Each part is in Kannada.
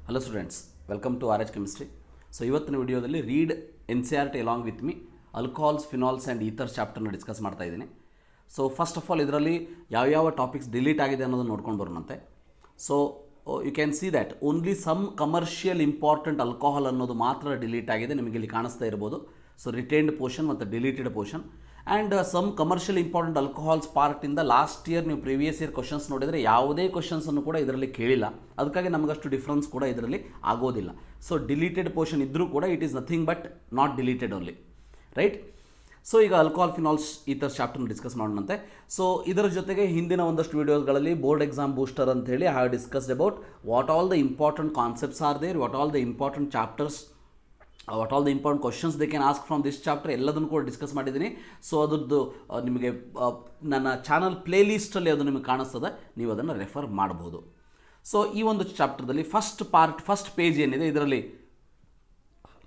Hello students, welcome to R H chemistry. So ಇವತ್ತಿನ ವಿಡಿಯೋದಲ್ಲಿ read NCERT along with me alcohols, phenols and ethers ಚಾಪ್ಟರ್ನ ಡಿಸ್ಕಸ್ ಮಾಡ್ತಾ ಇದ್ದೀನಿ. ಸೊ ಫಸ್ಟ್ ಆಫ್ ಆಲ್ ಇದರಲ್ಲಿ ಯಾವ್ಯಾವ ಟಾಪಿಕ್ಸ್ ಡಿಲೀಟ್ ಆಗಿದೆ ಅನ್ನೋದನ್ನು ನೋಡ್ಕೊಂಡು ಬರೋಣಂತೆ. So you can see that only some commercial important alcohol ಅನ್ನೋದು ಮಾತ್ರ ಡಿಲೀಟ್ ಆಗಿದೆ, ನಿಮಗೆ ಇಲ್ಲಿ ಕಾಣಿಸ್ತಾ ಇರ್ಬೋದು. ಸೊ ರಿಟೈನ್ಡ್ ಪೋರ್ಷನ್ ಮತ್ತು deleted portion and some commercial important alcohols ಪಾರ್ಟಿಂದ ಲಾಸ್ಟ್ ಇಯರ್ ನೀವು ಪ್ರೀವಿಯಸ್ ಇಯರ್ ಕ್ವಶನ್ಸ್ ನೋಡಿದರೆ ಯಾವುದೇ ಕ್ವಶನ್ಸನ್ನು ಕೂಡ ಇದರಲ್ಲಿ ಕೇಳಿಲ್ಲ, ಅದಕ್ಕಾಗಿ ನಮಗಷ್ಟು ಡಿಫ್ರೆನ್ಸ್ ಕೂಡ ಇದರಲ್ಲಿ ಆಗೋದಿಲ್ಲ. ಸೊ ಡಿಲೀಟೆಡ್ ಪೋರ್ಷನ್ ಇದ್ದರೂ ಕೂಡ it is nothing but not deleted only, right? So ಈಗ ಆಲ್ಕೋಹಾಲ್, ಫಿನಾಲ್ಸ್, ಈಥರ್ಸ್ ಚಾಪ್ಟರ್ನ ಡಿಸ್ಕಸ್ ಮಾಡೋಣಂತೆ. ಸೊ ಇದರ ಜೊತೆಗೆ ಹಿಂದಿನ ಒಂದಷ್ಟು ವೀಡಿಯೋಸ್ಗಳಲ್ಲಿ ಬೋರ್ಡ್ ಎಕ್ಸಾಮ್ ಬೂಸ್ಟರ್ ಅಂತ ಹೇಳಿ I have discussed about what all the important concepts are there, what all the important chapters, what all the important questions they can ask from this chapter, ಎಲ್ಲದನ್ನು ಕೂಡ ಡಿಸ್ಕಸ್ ಮಾಡಿದ್ದೀನಿ. ಸೊ ಅದರದ್ದು ನಿಮಗೆ ನನ್ನ ಚಾನಲ್ ಪ್ಲೇ ಲಿಸ್ಟಲ್ಲಿ ಅದು ನಿಮಗೆ ಕಾಣಿಸ್ತದೆ, ನೀವು ಅದನ್ನು ರೆಫರ್ ಮಾಡ್ಬೋದು. ಸೊ ಈ ಒಂದು ಚಾಪ್ಟರ್ದಲ್ಲಿ ಫಸ್ಟ್ ಪೇಜ್ ಏನಿದೆ, ಇದರಲ್ಲಿ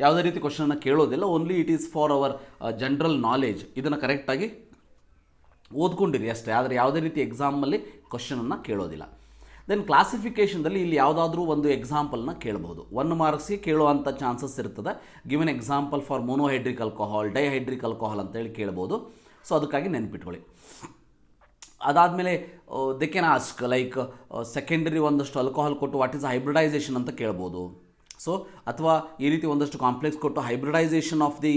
ಯಾವುದೇ ರೀತಿ ಕ್ವಶನನ್ನು ಕೇಳೋದಿಲ್ಲ, only it is for our general knowledge. ಇದನ್ನು ಕರೆಕ್ಟಾಗಿ ಓದ್ಕೊಂಡಿರಿ ಅಷ್ಟೇ, ಆದರೆ ಯಾವುದೇ ರೀತಿ ಎಕ್ಸಾಮಲ್ಲಿ ಕ್ವಶನನ್ನು ಕೇಳೋದಿಲ್ಲ. ದೆನ್ ಕ್ಲಾಸಿಫಿಕೇಷನ್ದಲ್ಲಿ ಇಲ್ಲಿ ಯಾವುದಾದ್ರೂ ಒಂದು ಎಕ್ಸಾಂಪಲ್ನ ಕೇಳಬಹುದು, 1 ಮಾರ್ಕ್ಸ್ಗೆ ಕೇಳುವಂಥ ಚಾನ್ಸಸ್ ಇರ್ತದೆ. Given example for monohydric alcohol, dihydric alcohol ಅಂತೇಳಿ ಕೇಳ್ಬೋದು. ಸೊ ಅದಕ್ಕಾಗಿ ನೆನ್ಪಿಟ್ಕೊಳ್ಳಿ. ಅದಾದಮೇಲೆ they can ask like secondary ಒಂದಷ್ಟು ಆಲ್ಕೋಹಾಲ್ ಕೊಟ್ಟು ವಾಟ್ ಈಸ್ ಹೈಬ್ರಿಡೈಸೇಷನ್ ಅಂತ ಕೇಳ್ಬೋದು. ಸೊ ಅಥವಾ ಈ ರೀತಿ ಒಂದಷ್ಟು ಕಾಂಪ್ಲೆಕ್ಸ್ ಕೊಟ್ಟು hybridisation of the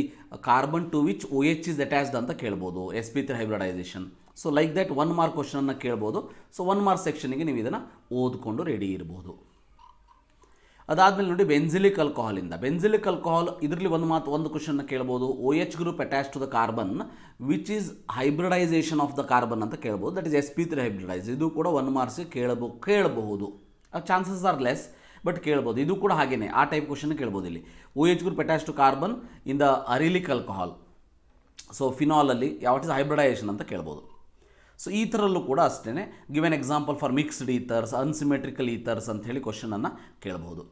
carbon to which OH is attached ಅಂತ ಕೇಳ್ಬೋದು, sp3 hybridisation. So like that 1 mark ಕ್ವಶನನ್ನು ಕೇಳ್ಬೋದು. ಸೊ 1 ಮಾರ್ಕ್ ಸೆಕ್ಷನಿಗೆ ನೀವು ಇದನ್ನು ಓದ್ಕೊಂಡು ರೆಡಿ ಇರ್ಬೋದು. ಅದಾದಮೇಲೆ ನೋಡಿ ಬೆಂಜಿಲಿಕ್ ಬೆಂಜಿಲಿಕ್ ಆಲ್ಕೋಹಾಲ್, ಇದರಲ್ಲಿ ಒಂದು ಕ್ವಶನ್ನ ಕೇಳ್ಬೋದು, OH group attach to the carbon which is hybridization of the carbon ಅಂತ ಕೇಳ್ಬೋದು, ದಟ್ ಈಸ್ sp3 ಹೈಬ್ರಿಡೈಸ್. ಇದು ಕೂಡ 1 ಮಾರ್ಕ್ಸ್ಗೆ ಕೇಳಬಹುದು. ಚಾನ್ಸಸ್ ಆರ್ ಲೆಸ್, ಬಟ್ ಕೇಳ್ಬೋದು. ಇದು ಕೂಡ ಹಾಗೇನೆ ಆ ಟೈಪ್ ಕ್ವಶನ್ ಕೇಳ್ಬೋದು. ಇಲ್ಲಿ OH group attach to carbon in the allylic alcohol, so ಫಿನಾಲಲ್ಲಿ ವಾಟ್ ಇಸ್ ಹೈಬ್ರಿಡೈಸೇಷನ್ ಅಂತ ಕೇಳ್ಬೋದು. ಸೊ ಈ ಥರಲ್ಲೂ ಕೂಡ ಅಷ್ಟೇ given example for mixed ethers, unsymmetrical ethers ಅಂತ ಹೇಳಿ ಕ್ವಶನನ್ನು ಕೇಳ್ಬೋದು.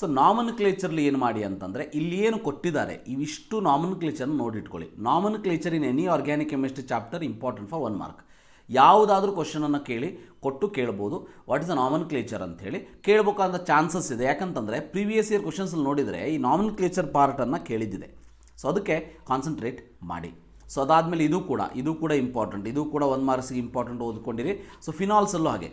ಸೊ ನಾಮನ್ಕ್ಲೇಚರ್ಲಿ ಏನು ಮಾಡಿ ಅಂತಂದರೆ, ಇಲ್ಲಿ ಏನು ಕೊಟ್ಟಿದ್ದಾರೆ ಇವಿಷ್ಟು ನಾಮನ್ಕ್ಲೇಚರ್ನ ನೋಡಿಟ್ಕೊಳ್ಳಿ. Nomenclature in any organic chemistry chapter important for 1 mark. ಯಾವುದಾದ್ರೂ ಕ್ವಶನನ್ನು ಕೇಳ್ಬೋದು, ವಾಟ್ ಇಸ್ ದ ನಾಮನ್ಕ್ಲೇಚರ್ ಅಂಥೇಳಿ ಕೇಳಬೇಕಾದ ಚಾನ್ಸಸ್ ಇದೆ. ಯಾಕಂತಂದರೆ ಪ್ರೀವಿಯಸ್ ಇಯರ್ ಕ್ವಶನ್ಸಲ್ಲಿ ನೋಡಿದರೆ ಈ ನಾಮನ್ಕ್ಲೇಚರ್ ಪಾರ್ಟನ್ನು ಕೇಳಿದ್ದಿದೆ. ಸೊ ಅದಕ್ಕೆ ಕಾನ್ಸಂಟ್ರೇಟ್ ಮಾಡಿ. ಸೊ ಅದಾದಮೇಲೆ ಇದು ಕೂಡ ಇಂಪಾರ್ಟೆಂಟ್, ಇದು ಕೂಡ 1 ಮಾರ್ಕ್ಸ್ಗೆ ಇಂಪಾರ್ಟೆಂಟ್ ಓದ್ಕೊಂಡಿರಿ. ಸೊ ಫಿನಾಲ್ಸಲ್ಲೂ ಹಾಗೆ,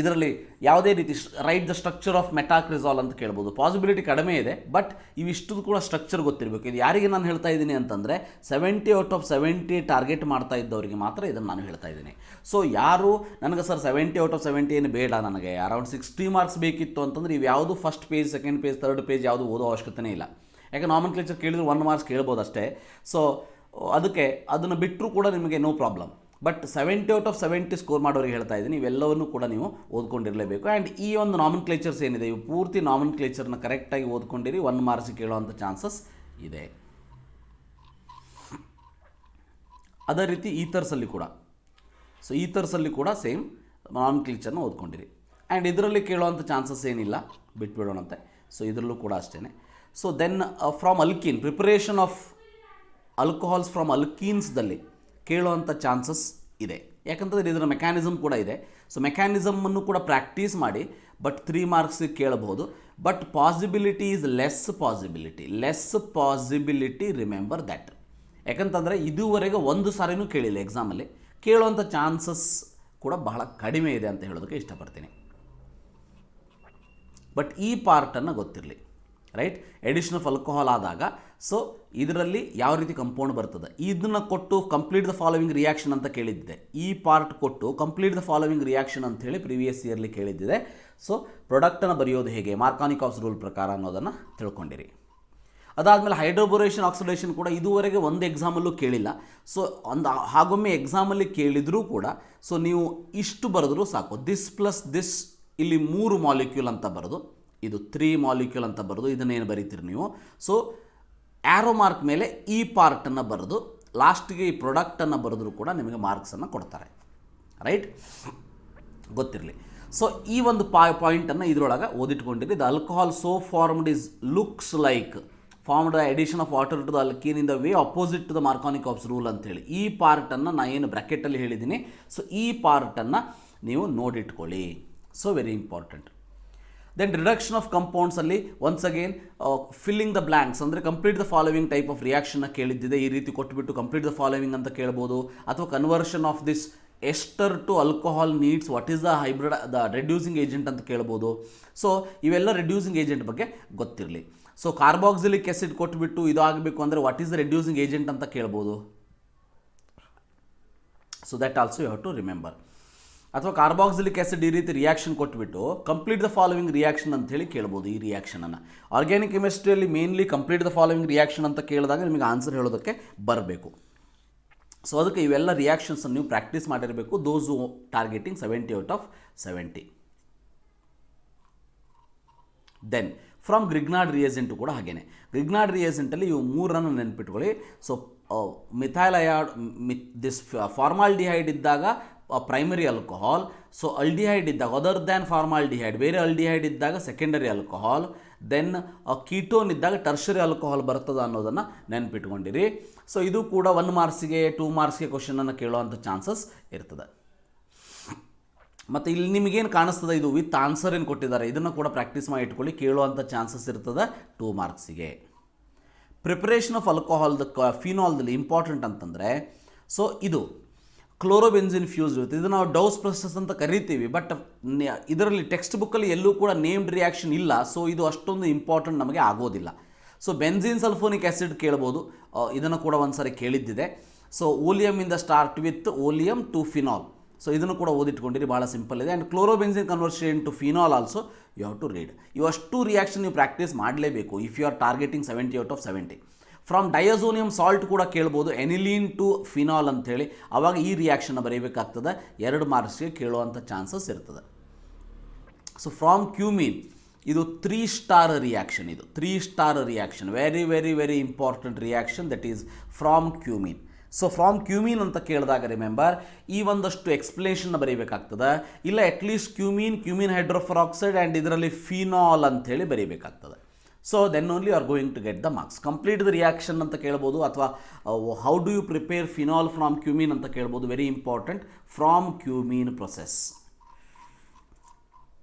ಇದರಲ್ಲಿ ಯಾವುದೇ ರೀತಿ ರೈಟ್ ದ ಸ್ಟ್ರಕ್ಚರ್ ಆಫ್ ಮೆಟಾಕ್ರಿಜಾಲ್ ಅಂತ ಕೇಳ್ಬೋದು. ಪಾಸಿಬಿಲಿಟಿ ಕಡಿಮೆ ಇದೆ, ಬಟ್ ಇವಿಷ್ಟು ಕೂಡ ಸ್ಟ್ರಕ್ಚರ್ ಗೊತ್ತಿರಬೇಕು. ಇದು ಯಾರಿಗೆ ನಾನು ಹೇಳ್ತಾ ಇದ್ದೀನಿ ಅಂತಂದರೆ 70 ಔಟ್ ಆಫ್ 70 ಟಾರ್ಗೆಟ್ ಮಾಡ್ತಾ ಇದ್ದವರಿಗೆ ಮಾತ್ರ ಇದನ್ನು ನಾನು ಹೇಳ್ತಾ ಇದ್ದೀನಿ. ಸೊ ಯಾರು ನನಗೆ ಸರ್ 70 ಔಟ್ ಆಫ್ 70 ಏನು ಬೇಡ, ನನಗೆ ಅರೌಂಡ್ 60 ಮಾರ್ಕ್ಸ್ ಬೇಕಿತ್ತು ಅಂತಂದರೆ ಇವು ಯಾವುದು first page, second page, third page ಯಾವುದು ಓದೋ ಅವಶ್ಯಕತೆನೇ ಇಲ್ಲ. ಯಾಕೆ ನಾಮನ್ಕ್ಲೇಚರ್ ಕೇಳಿದ್ರು 1 ಮಾರ್ಕ್ಸ್ ಕೇಳ್ಬೋದು ಅಷ್ಟೇ. ಸೊ ಅದಕ್ಕೆ ಅದನ್ನು ಬಿಟ್ಟರೂ ಕೂಡ ನಿಮಗೆ no problem. But 70 out of 70 score ಮಾಡೋರಿಗೆ ಹೇಳ್ತಾ ಇದ್ದೀನಿ, ಇವೆಲ್ಲವನ್ನೂ ಕೂಡ ನೀವು ಓದ್ಕೊಂಡಿರಲೇಬೇಕು. ಆ್ಯಂಡ್ ಈ ಒಂದು ನಾಮನ್ಕ್ಲೇಚರ್ಸ್ ಏನಿದೆ, ಇವು ಪೂರ್ತಿ ನಾಮನ್ಕ್ಲೇಚರ್ನ ಕರೆಕ್ಟಾಗಿ ಓದ್ಕೊಂಡಿರಿ, 1 ಮಾರ್ಕ್ಸ್ ಕೇಳುವಂಥ ಚಾನ್ಸಸ್ ಇದೆ. ಅದೇ ರೀತಿ ಈಥರ್ಸಲ್ಲಿ ಕೂಡ ಸೇಮ್ ನಾಮನ್ಕ್ಲೇಚರ್ನ ಓದ್ಕೊಂಡಿರಿ. ಆ್ಯಂಡ್ ಇದರಲ್ಲಿ ಕೇಳುವಂಥ ಚಾನ್ಸಸ್ ಏನಿಲ್ಲ, ಬಿಟ್ಬಿಡೋಣಂತೆ. ಸೊ ಇದರಲ್ಲೂ ಕೂಡ ಅಷ್ಟೇ. So then from alkene, preparation of alcohols from ಅಲ್ಕೀನ್ಸ್ದಲ್ಲಿ ಕೇಳುವಂಥ ಚಾನ್ಸಸ್ ಇದೆ. ಯಾಕಂತಂದರೆ ಇದರ ಮೆಕ್ಯಾನಿಸಮ್ ಕೂಡ ಇದೆ. ಸೊ ಮೆಕ್ಯಾನಿಸಮನ್ನು ಕೂಡ ಪ್ರಾಕ್ಟೀಸ್ ಮಾಡಿ, ಬಟ್ 3 ಮಾರ್ಕ್ಸಿಗೆ ಕೇಳಬಹುದು. But possibility is less possibility, remember that. ಯಾಕಂತಂದರೆ ಇದುವರೆಗೆ ಒಂದು ಸಾರಿನೂ ಕೇಳಿಲ್ಲ ಎಕ್ಸಾಮಲ್ಲಿ, ಕೇಳುವಂಥ ಚಾನ್ಸಸ್ ಕೂಡ ಬಹಳ ಕಡಿಮೆ ಇದೆ ಅಂತ ಹೇಳೋದಕ್ಕೆ ಇಷ್ಟಪಡ್ತೀನಿ. ಬಟ್ ಈ ಪಾರ್ಟನ್ನು ಗೊತ್ತಿರಲಿ, ರೈಟ್? ಎಡಿಷನ್ ಆಫ್ ಆಲ್ಕೋಹಾಲ್ ಆದಾಗ ಸೊ ಇದರಲ್ಲಿ ಯಾವ ರೀತಿ ಕಂಪೌಂಡ್ ಬರ್ತದೆ, ಇದನ್ನು ಕೊಟ್ಟು ಕಂಪ್ಲೀಟ್ ದ ಫಾಲೋವಿಂಗ್ ರಿಯಾಕ್ಷನ್ ಅಂತ ಕೇಳಿದ್ದೆ. ಈ ಪಾರ್ಟ್ ಕೊಟ್ಟು ಕಂಪ್ಲೀಟ್ ದ ಫಾಲೋವಿಂಗ್ ರಿಯಾಕ್ಷನ್ ಅಂತೇಳಿ ಪ್ರೀವಿಯಸ್ ಇಯರ್ಲಿ ಕೇಳಿದ್ದಿದೆ. ಸೊ ಪ್ರಾಡಕ್ಟನ್ನು ಬರೆಯೋದು ಹೇಗೆ ಮಾರ್ಕಾನಿಕಾವ್ಸ್ ರೂಲ್ ಪ್ರಕಾರ ಅನ್ನೋದನ್ನು ತಿಳ್ಕೊಂಡಿರಿ. ಅದಾದಮೇಲೆ ಹೈಡ್ರೋಬೋರೇಷನ್, ಆಕ್ಸಿಡೇಷನ್ ಕೂಡ ಇದುವರೆಗೆ ಒಂದು ಎಕ್ಸಾಮಲ್ಲೂ ಕೇಳಿಲ್ಲ. ಸೊ ಹಾಗೊಮ್ಮೆ ಎಕ್ಸಾಮಲ್ಲಿ ಕೇಳಿದರೂ ಕೂಡ ಸೊ ನೀವು ಇಷ್ಟು ಬರೆದ್ರೂ ಸಾಕು, ದಿಸ್ ಪ್ಲಸ್ ದಿಸ್, ಇಲ್ಲಿ 3 ಮಾಲಿಕ್ಯೂಲ್ ಅಂತ ಬರೆದು, ಇದು 3 ಮಾಲಿಕ್ಯೂಲ್ ಅಂತ ಬರೆದು ಇದನ್ನೇನು ಬರೀತೀರಿ ನೀವು. ಸೊ ಆ್ಯರೋ ಮಾರ್ಕ್ ಮೇಲೆ ಈ ಪಾರ್ಟನ್ನು ಬರೆದು ಲಾಸ್ಟಿಗೆ ಈ ಪ್ರಾಡಕ್ಟನ್ನು ಬರೆದ್ರೂ ಕೂಡ ನಿಮಗೆ ಮಾರ್ಕ್ಸನ್ನು ಕೊಡ್ತಾರೆ, ರೈಟ್? ಗೊತ್ತಿರಲಿ. ಸೊ ಈ ಒಂದು ಪಾಯಿಂಟನ್ನು ಇದರೊಳಗೆ ಓದಿಟ್ಕೊಂಡಿರಿ. The alcohol so formed is looks like formed addition of water to the alkene in the way opposite to the Markovnikov's rule ಅಂತೇಳಿ ಈ ಪಾರ್ಟನ್ನು ನಾನು ಏನು ಬ್ರ್ಯಾಕೆಟಲ್ಲಿ ಹೇಳಿದ್ದೀನಿ. ಸೊ ಈ ಪಾರ್ಟನ್ನು ನೀವು ನೋಡಿಟ್ಕೊಳ್ಳಿ. So very important. Then reduction of compounds ಅಲ್ಲಿ once again filling the blanks ಅಂದರೆ complete the following type of ರಿಯಾಕ್ಷನ್ನ ಕೇಳಿದ್ದಿದೆ. ಈ ರೀತಿ ಕೊಟ್ಟುಬಿಟ್ಟು ಕಂಪ್ಲೀಟ್ ದ ಫಾಲೋವಿಂಗ್ ಅಂತ ಕೇಳ್ಬೋದು, ಅಥವಾ conversion of this ester to alcohol needs what is the hybrid the reducing agent ಅಂತ ಕೇಳ್ಬೋದು. ಸೊ ಇವೆಲ್ಲ ರೆಡ್ಯೂಸಿಂಗ್ ಏಜೆಂಟ್ ಬಗ್ಗೆ ಗೊತ್ತಿರಲಿ. ಸೊ ಕಾರ್ಬಾಕ್ಸಿಲಿಕ್ ಆಸಿಡ್ ಕೊಟ್ಬಿಟ್ಟು ಇದು ಆಗಬೇಕು ಅಂದರೆ what is the reducing agent ಅಂತ ಕೇಳ್ಬೋದು. So that also you have to remember. ಅಥವಾ ಕಾರ್ಬಾಕ್ಸಿಲಿಕ್ ಆಸಿಡ್ ಈ ರೀತಿ ರಿಯಾಕ್ಷನ್ ಕೊಟ್ಬಿಟ್ಟು ಕಂಪ್ಲೀಟ್ ದ ಫಾಲೋವಿಂಗ್ ರಿಯಾಕ್ಷನ್ ಅಂತ ಹೇಳಿ ಕೇಳ್ಬೋದು. ಈ ರಿಯಾಕ್ಷನನ್ನು ಆರ್ಗ್ಯಾನಿಕ್ ಕೆಮಿಸ್ಟ್ರಿಯಲ್ಲಿ mainly complete the following reaction ಅಂತ ಕೇಳಿದಾಗ ನಿಮಗೆ ಆನ್ಸರ್ ಹೇಳೋದಕ್ಕೆ ಬರಬೇಕು. ಸೊ ಅದಕ್ಕೆ ಇವೆಲ್ಲ ರಿಯಾಕ್ಷನ್ಸನ್ನು ನೀವು ಪ್ರಾಕ್ಟೀಸ್ ಮಾಡಿರಬೇಕು. Those targeting 70 out of 70. Then from Grignard reagent ಕೂಡ ಹಾಗೇನೆ. ಗ್ರಿಗ್ನಾರ್ಡ್ ರಿಯೇಜೆಂಟಲ್ಲಿ ಇವು ಮೂರನ್ನು ನೆನ್ಪಿಟ್ಕೊಳ್ಳಿ. ಸೊ ಮಿಥೈಲಯಾಡ್ ದಿಸ್ ಫಾರ್ಮಾಲ್ಡಿಹೈಡ್ ಇದ್ದಾಗ ಪ್ರೈಮರಿ ಆಲ್ಕೋಹಾಲ್. ಸೊ ಅಲ್ಡಿಹೈಡ್ ಇದ್ದಾಗ ಅದರ್ ದ್ಯಾನ್ ಫಾರ್ಮಾಲ್ಡಿಹೈಡ್ ಬೇರೆ ಅಲ್ಡಿಹೈಡ್ ಇದ್ದಾಗ ಸೆಕೆಂಡರಿ ಆಲ್ಕೋಹಾಲ್. ದೆನ್ ಕೀಟೋನ್ ಇದ್ದಾಗ ಟರ್ಷರಿ ಆಲ್ಕೋಹಾಲ್ ಬರ್ತದೆ ಅನ್ನೋದನ್ನು ನೆನ್ಪಿಟ್ಕೊಂಡಿರಿ. ಸೊ ಇದು ಕೂಡ 1 ಮಾರ್ಕ್ಸಿಗೆ 2 ಮಾರ್ಕ್ಸ್ಗೆ ಕ್ವಶನನ್ನು ಕೇಳುವಂಥ ಚಾನ್ಸಸ್ ಇರ್ತದೆ. ಮತ್ತು ಇಲ್ಲಿ ನಿಮಗೇನು ಕಾಣಿಸ್ತದೆ, ಇದು ವಿತ್ ಆನ್ಸರ್ ಏನು ಕೊಟ್ಟಿದ್ದಾರೆ, ಇದನ್ನು ಕೂಡ ಪ್ರಾಕ್ಟೀಸ್ ಮಾಡಿ ಇಟ್ಕೊಳ್ಳಿ. ಕೇಳುವಂಥ ಚಾನ್ಸಸ್ ಇರ್ತದೆ 2 ಮಾರ್ಕ್ಸಿಗೆ. ಪ್ರಿಪರೇಷನ್ ಆಫ್ ಆಲ್ಕೋಹಾಲ್ದ ಫಿನಾಲ್ದಲ್ಲಿ ಇಂಪಾರ್ಟೆಂಟ್ ಅಂತಂದರೆ, ಸೊ ಇದು ಕ್ಲೋರೋಬೆನ್ಸಿನ್ ಫ್ಯೂಸ್ ಇರುತ್ತೆ. ಇದು ನಾವು ಡೌಸ್ ಪ್ರೊಸೆಸ್ ಅಂತ ಕರಿತೀವಿ, ಬಟ್ ಇದರಲ್ಲಿ ಟೆಕ್ಸ್ಟ್ ಬುಕ್ಕಲ್ಲಿ ಎಲ್ಲೂ ಕೂಡ ನೇಮ್ಡ್ ರಿಯಾಕ್ಷನ್ ಇಲ್ಲ. ಸೊ ಇದು ಅಷ್ಟೊಂದು ಇಂಪಾರ್ಟೆಂಟ್ ನಮಗೆ ಆಗೋದಿಲ್ಲ. ಸೊ ಬೆನ್ಸಿನ್ ಸಲ್ಫೋನಿಕ್ ಆ್ಯಸಿಡ್ ಕೇಳ್ಬೋದು, ಇದನ್ನು ಕೂಡ ಒಂದು ಸಾರಿ ಕೇಳಿದ್ದಿದೆ. ಸೊ ಓಲಿಯಮಿಂದ start with oleum to phenol. So ಇದನ್ನು ಕೂಡ ಓದಿಟ್ಕೊಂಡಿರಿ, ಭಾಳ ಸಿಂಪಲ್ ಇದೆ. And chlorobenzene conversion to phenol also you have to read. ಇವಷ್ಟು ರಿಯಾಕ್ಷನ್ ನೀವು ಪ್ರಾಕ್ಟೀಸ್ ಮಾಡಲೇಬೇಕು if you are targeting 70 out of 70. From diazonium salt ಕೂಡ ಕೇಳ್ಬೋದು, ಎನಿಲೀನ್ ಟು ಫಿನಾಲ್ ಅಂಥೇಳಿ. ಆವಾಗ ಈ ರಿಯಾಕ್ಷನ್ನ ಬರೀಬೇಕಾಗ್ತದೆ, 2 ಮಾರ್ಕ್ಸ್ಗೆ ಕೇಳುವಂಥ ಚಾನ್ಸಸ್ ಇರ್ತದೆ. ಸೊ ಫ್ರಾಮ್ ಕ್ಯೂಮಿನ್ ಇದು 3 ಸ್ಟಾರ್ ರಿಯಾಕ್ಷನ್. ಇದು 3 star reaction, very very very important reaction, that is from cumene. So from cumene ಅಂತ ಕೇಳಿದಾಗ ರಿಮೆಂಬರ್ ಈ ಒಂದಷ್ಟು ಎಕ್ಸ್ಪ್ಲನೇಷನ್ನ ಬರೀಬೇಕಾಗ್ತದೆ. ಇಲ್ಲ ಅಟ್ಲೀಸ್ಟ್ ಕ್ಯೂಮಿನ್ ಹೈಡ್ರೋಫರಾಕ್ಸೈಡ್ ಆ್ಯಂಡ್ ಇದರಲ್ಲಿ ಫಿನಾಲ್ ಅಂಥೇಳಿ ಬರೀಬೇಕಾಗ್ತದೆ. So then only you are going to get the marks. Complete the reaction ಅಂತ ಕೇಳ್ಬೋದು, ಅಥವಾ how do you prepare phenol from cumene ಅಂತ ಕೇಳ್ಬೋದು. Very important, from cumene process.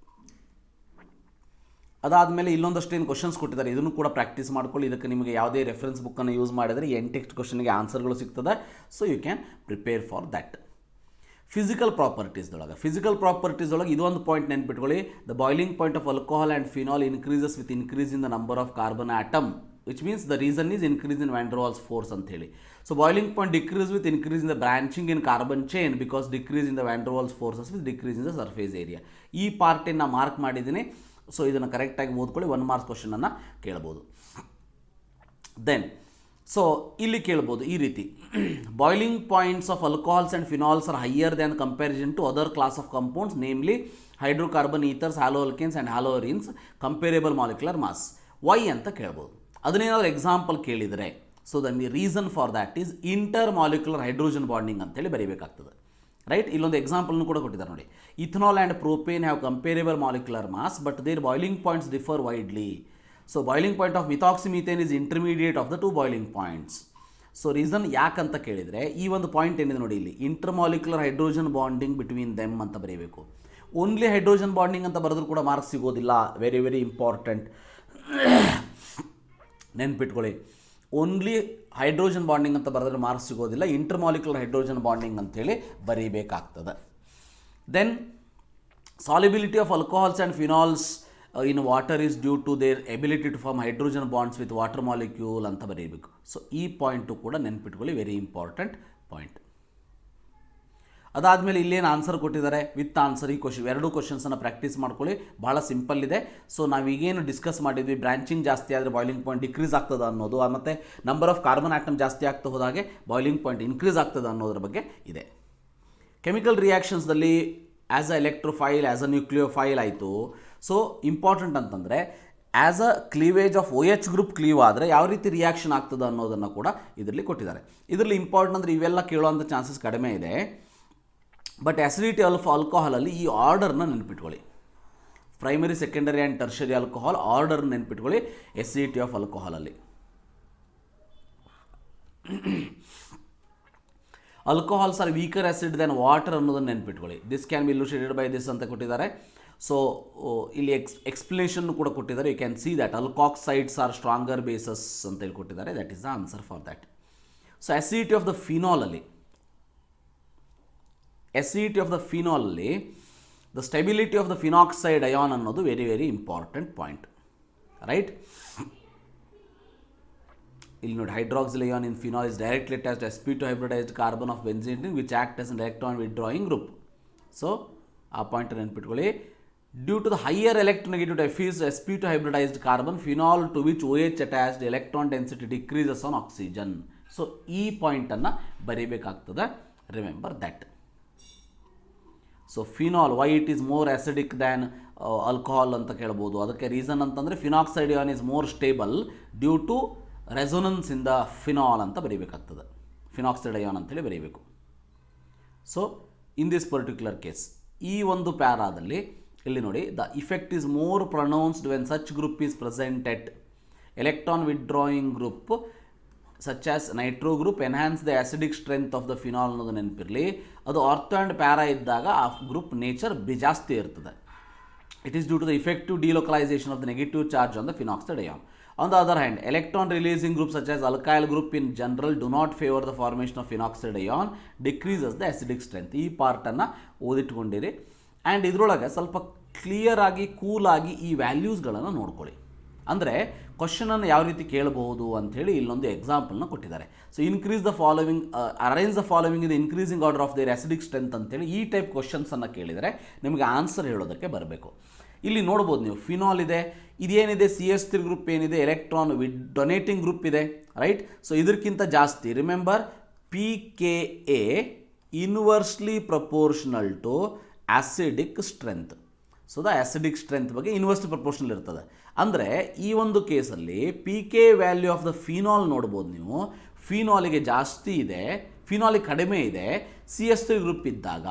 ಅದಾದಮೇಲೆ ಇಲ್ಲೊಂದಷ್ಟು ಏನು ಕ್ವಶನ್ಸ್ ಕೊಟ್ಟಿದ್ದಾರೆ, ಇದನ್ನು ಕೂಡ ಪ್ರಾಕ್ಟೀಸ್ ಮಾಡ್ಕೊಳ್ಳಿ. ಇದಕ್ಕೆ ನಿಮಗೆ ಯಾವುದೇ ರೆಫರೆನ್ಸ್ ಬುಕ್ಕನ್ನು ಯೂಸ್ ಮಾಡಿದರೆ ಟೆಕ್ಸ್ಟ್ ಕ್ವಶನ್ಗೆ ಆನ್ಸರ್ಗಳು ಸಿಗ್ತದೆ. So you can prepare for that. Physical ಪ್ರಾಪರ್ಟೀಸ್ದೊಳಗೆ ಇದೊಂದು ಪಾಯಿಂಟ್ ನೆನ್ಪಿಟ್ಕೊಳ್ಳಿ. The boiling point of alcohol and phenol increases with increase in the number of carbon atom, which means the reason is increase in van der Waals force ಅಂತ ಹೇಳಿ. So boiling point decrease with increase in the branching in carbon chain because decrease in the van der Waals forces with decrease in the surface area. ಈ ಪಾರ್ಟನ್ನು ಮಾರ್ಕ್ ಮಾಡಿದ್ದೀನಿ. ಸೊ ಇದನ್ನು ಕರೆಕ್ಟಾಗಿ ಓದ್ಕೊಳ್ಳಿ, 1 ಮಾರ್ಕ್ಸ್ ಕ್ವಶನನ್ನು ಕೇಳ್ಬೋದು. ದೆನ್ ಸೊ ಇಲ್ಲಿ ಕೇಳ್ಬೋದು ಈ ರೀತಿ, boiling points of alcohols and phenols are higher than comparison to other class of compounds, namely hydrocarbon ethers, haloalkanes and haloarenes, comparable molecular mass. Why ಅಂತ ಕೇಳ್ಬೋದು. ಅದನ್ನೇನಾದರೂ ಎಕ್ಸಾಂಪಲ್ ಕೇಳಿದರೆ, so the reason for that is inter molecular hydrogen bonding ಅಂತೇಳಿ ಬರೀಬೇಕಾಗ್ತದೆ. ರೈಟ್, ಇಲ್ಲೊಂದು ಎಕ್ಸಾಂಪಲ್ನು ಕೂಡ ಕೊಟ್ಟಿದ್ದಾರೆ ನೋಡಿ. Ethanol and propane have comparable molecular mass but their boiling points differ widely. So boiling point of ಮಿಥಾಕ್ಸಿಮೀಥೇನ್ is intermediate of the 2 boiling points. So reason ಯಾಕಂತ ಕೇಳಿದರೆ ಈ ಒಂದು ಪಾಯಿಂಟ್ ಏನಿದೆ ನೋಡಿ, ಇಲ್ಲಿ inter molecular hydrogen bonding between them ಅಂತ ಬರೀಬೇಕು. ಓನ್ಲಿ ಹೈಡ್ರೋಜನ್ ಬಾಂಡಿಂಗ್ ಅಂತ ಬರೆದ್ರೂ ಕೂಡ ಮಾರ್ಕ್ಸ್ ಸಿಗೋದಿಲ್ಲ. ವೆರಿ ವೆರಿ ಇಂಪಾರ್ಟೆಂಟ್, ನೆನ್ಪಿಟ್ಕೊಳ್ಳಿ. ಓನ್ಲಿ ಹೈಡ್ರೋಜನ್ ಬಾಂಡಿಂಗ್ ಅಂತ ಬರೆದ್ರೆ ಮಾರ್ಕ್ಸ್ ಸಿಗೋದಿಲ್ಲ, ಇಂಟರ್ ಮಾಲಿಕ್ಯುಲರ್ ಹೈಡ್ರೋಜನ್ ಬಾಂಡಿಂಗ್ ಅಂತೇಳಿ ಬರೀಬೇಕಾಗ್ತದೆ. Then solubility of alcohols and phenols in water is due to their ability to form hydrogen bonds with water molecule ಅಂತ ಬರೀಬೇಕು. ಸೊ ಈ ಪಾಯಿಂಟು ಕೂಡ ನೆನ್ಪಿಟ್ಕೊಳ್ಳಿ, ವೆರಿ ಇಂಪಾರ್ಟೆಂಟ್ ಪಾಯಿಂಟ್. ಅದಾದಮೇಲೆ ಇಲ್ಲೇನು ಆನ್ಸರ್ ಕೊಟ್ಟಿದ್ದಾರೆ ವಿತ್ ಆನ್ಸರ್, ಈ ಕ್ವಶನ್ 2 ಕ್ವಶನ್ಸನ್ನು ಪ್ರಾಕ್ಟೀಸ್ ಮಾಡ್ಕೊಳ್ಳಿ, ಭಾಳ ಸಿಂಪಲ್ ಇದೆ. ಸೊ ನಾವೀಗೇನು ಡಿಸ್ಕಸ್ ಮಾಡಿದ್ವಿ, ಬ್ರಾಂಚಿಂಗ್ ಜಾಸ್ತಿ ಆದರೆ ಬಾಯ್ಲಿಂಗ್ ಪಾಯಿಂಟ್ ಡಿಕ್ರೀಸ್ ಆಗ್ತದೆ ಅನ್ನೋದು, ಮತ್ತು ನಂಬರ್ ಆಫ್ ಕಾರ್ಬನ್ ಆಟಮ್ ಜಾಸ್ತಿ ಆಗ್ತಾ ಹೋದಾಗೆ ಬಾಯ್ಲಿಂಗ್ ಪಾಯಿಂಟ್ ಇನ್ಕ್ರೀಸ್ ಆಗ್ತದೆ ಅನ್ನೋದ್ರ ಬಗ್ಗೆ ಇದೆ. ಕೆಮಿಕಲ್ ರಿಯಾಕ್ಷನ್ಸ್ದಲ್ಲಿ as a electrophile, as a nucleophile ಆಯಿತು. ಸೊ ಇಂಪಾರ್ಟೆಂಟ್ ಅಂತಂದರೆ as a cleavage of OH group cleave ಆದರೆ ಯಾವ ರೀತಿ ರಿಯಾಕ್ಷನ್ ಆಗ್ತದೆ ಅನ್ನೋದನ್ನು ಕೂಡ ಇದರಲ್ಲಿ ಕೊಟ್ಟಿದ್ದಾರೆ. ಇದರಲ್ಲಿ ಇಂಪಾರ್ಟೆಂಟ್ ಅಂದರೆ ಇವೆಲ್ಲ ಕೇಳುವಂಥ ಚಾನ್ಸಸ್ ಕಡಿಮೆ ಇದೆ. ಬಟ್ ಆ್ಯಸಿಡಿಟಿ ಆಲ್ಕೋಹಾಲಲ್ಲಿ ಈ ಆರ್ಡರ್ನ ನೆನ್ಪಿಟ್ಕೊಳ್ಳಿ. Primary, secondary and tertiary alcohol order ನೆನ್ಪಿಟ್ಕೊಳ್ಳಿ ಆ್ಯಸಿಡಿಟಿ ಆಫ್ ಆಲ್ಕೋಹಾಲಲ್ಲಿ. Alcohols are weaker acid then water ಅನ್ನೋದನ್ನು ನೆನ್ಪಿಟ್ಕೊಳ್ಳಿ. This can be illustrated by this ಅಂತ ಕೊಟ್ಟಿದ್ದಾರೆ. ಸೊ ಇಲ್ಲಿ ಎಕ್ಸ್ಪ್ಲನೇಷನ್ ಕೂಡ ಕೊಟ್ಟಿದ್ದಾರೆ. You can see that alkoxides are stronger bases ಅಂತೇಳಿ ಕೊಟ್ಟಿದ್ದಾರೆ. That is the answer for that. So acidity of the ಫಿನಾಲಲ್ಲಿ the stability of the phenoxide ion ಅನ್ನೋದು very very important point, right. ಇಲ್ಲಿ ನೋಡಿ, hydroxyl ion in phenol is directly attached sp2 hybridized carbon of benzene ring which act as an electron withdrawing group. So ಆ ಪಾಯಿಂಟ್ ನೆನ್ಪಿಟ್ಕೊಳ್ಳಿ. Due to the higher electronegative diffuse sp2 hybridized carbon phenol to which OH attached electron density decreases on oxygen. So ಈ ಪಾಯಿಂಟನ್ನು ಬರೀಬೇಕಾಗ್ತದೆ. Remember that. So phenol why it is more acidic than alcohol ಅಂತ ಕೇಳ್ಬೋದು. ಅದಕ್ಕೆ ರೀಸನ್ ಅಂತಂದರೆ phenoxide ion is more stable due to resonance in the phenol ಅಂತ ಬರೀಬೇಕಾಗ್ತದೆ. ಫಿನಾಕ್ಸೈಡ್ ಅಯಾನ್ ಅಂತೇಳಿ ಬರೀಬೇಕು. So in this particular case ಈ ಒಂದು ಪ್ಯಾರಾದಲ್ಲಿ ಇಲ್ಲಿ ನೋಡಿ, the effect is more pronounced when such group is present at electron withdrawing group such as Nitro group enhance the acidic strength of the phenol ಅನ್ನೋದು ನೆನಪಿರಲಿ. ಅದು ಆರ್ಥೋ ಆ್ಯಂಡ್ ಪ್ಯಾರಾ ಇದ್ದಾಗ ಆ ಗ್ರೂಪ್ ನೇಚರ್ ಜಾಸ್ತಿ ಇರ್ತದೆ. It is due to the effective delocalisation of the negative charge on the phenoxide ion. On the other hand, electron releasing groups such as alkyl group in general do not favor the formation of phenoxide ion, decreases the acidic strength. ಈ ಪಾರ್ಟನ್ನು ಓದಿಟ್ಕೊಂಡಿರಿ. ಆ್ಯಂಡ್ ಇದರೊಳಗೆ ಸ್ವಲ್ಪ ಕ್ಲಿಯರ್ ಆಗಿ ಕೂಲಾಗಿ ಈ ವ್ಯಾಲ್ಯೂಸ್ಗಳನ್ನು ನೋಡ್ಕೊಳ್ಳಿ. ಅಂದರೆ ಕ್ವಶನನ್ನು ಯಾವ ರೀತಿ ಕೇಳಬಹುದು ಅಂಥೇಳಿ ಇಲ್ಲೊಂದು ಎಕ್ಸಾಂಪಲ್ನ ಕೊಟ್ಟಿದ್ದಾರೆ. So increase the following, arrange the following in increasing order of their acidic strength ಅಂತೇಳಿ ಈ ಟೈಪ್ ಕ್ವಶನ್ಸನ್ನು ಕೇಳಿದರೆ ನಿಮಗೆ ಆನ್ಸರ್ ಹೇಳೋದಕ್ಕೆ ಬರಬೇಕು. ಇಲ್ಲಿ ನೋಡ್ಬೋದು ನೀವು, ಫಿನಾಲ್ ಇದೆ, ಇದೇನಿದೆ CH3 ಗ್ರೂಪ್ ಏನಿದೆ, ಎಲೆಕ್ಟ್ರಾನ್ ವಿತ್ ಡೊನೇಟಿಂಗ್ ಗ್ರೂಪ್ ಇದೆ, ರೈಟ್. ಸೊ ಇದಕ್ಕಿಂತ ಜಾಸ್ತಿ, remember pKa inversely proportional to acidic strength. So the acidic strength ಬಗ್ಗೆ ಇನ್ವರ್ಸ್ಲಿ ಪ್ರಪೋರ್ಷನಲ್ ಇರ್ತದೆ. ಅಂದರೆ ಈ ಒಂದು ಕೇಸಲ್ಲಿ pK value of the phenol ನೋಡ್ಬೋದು ನೀವು. ಫಿನಾಲಿಗೆ ಜಾಸ್ತಿ ಇದೆ, ಫಿನಾಲಿಗೆ ಕಡಿಮೆ ಇದೆ CH3 ಗ್ರೂಪ್ ಇದ್ದಾಗ.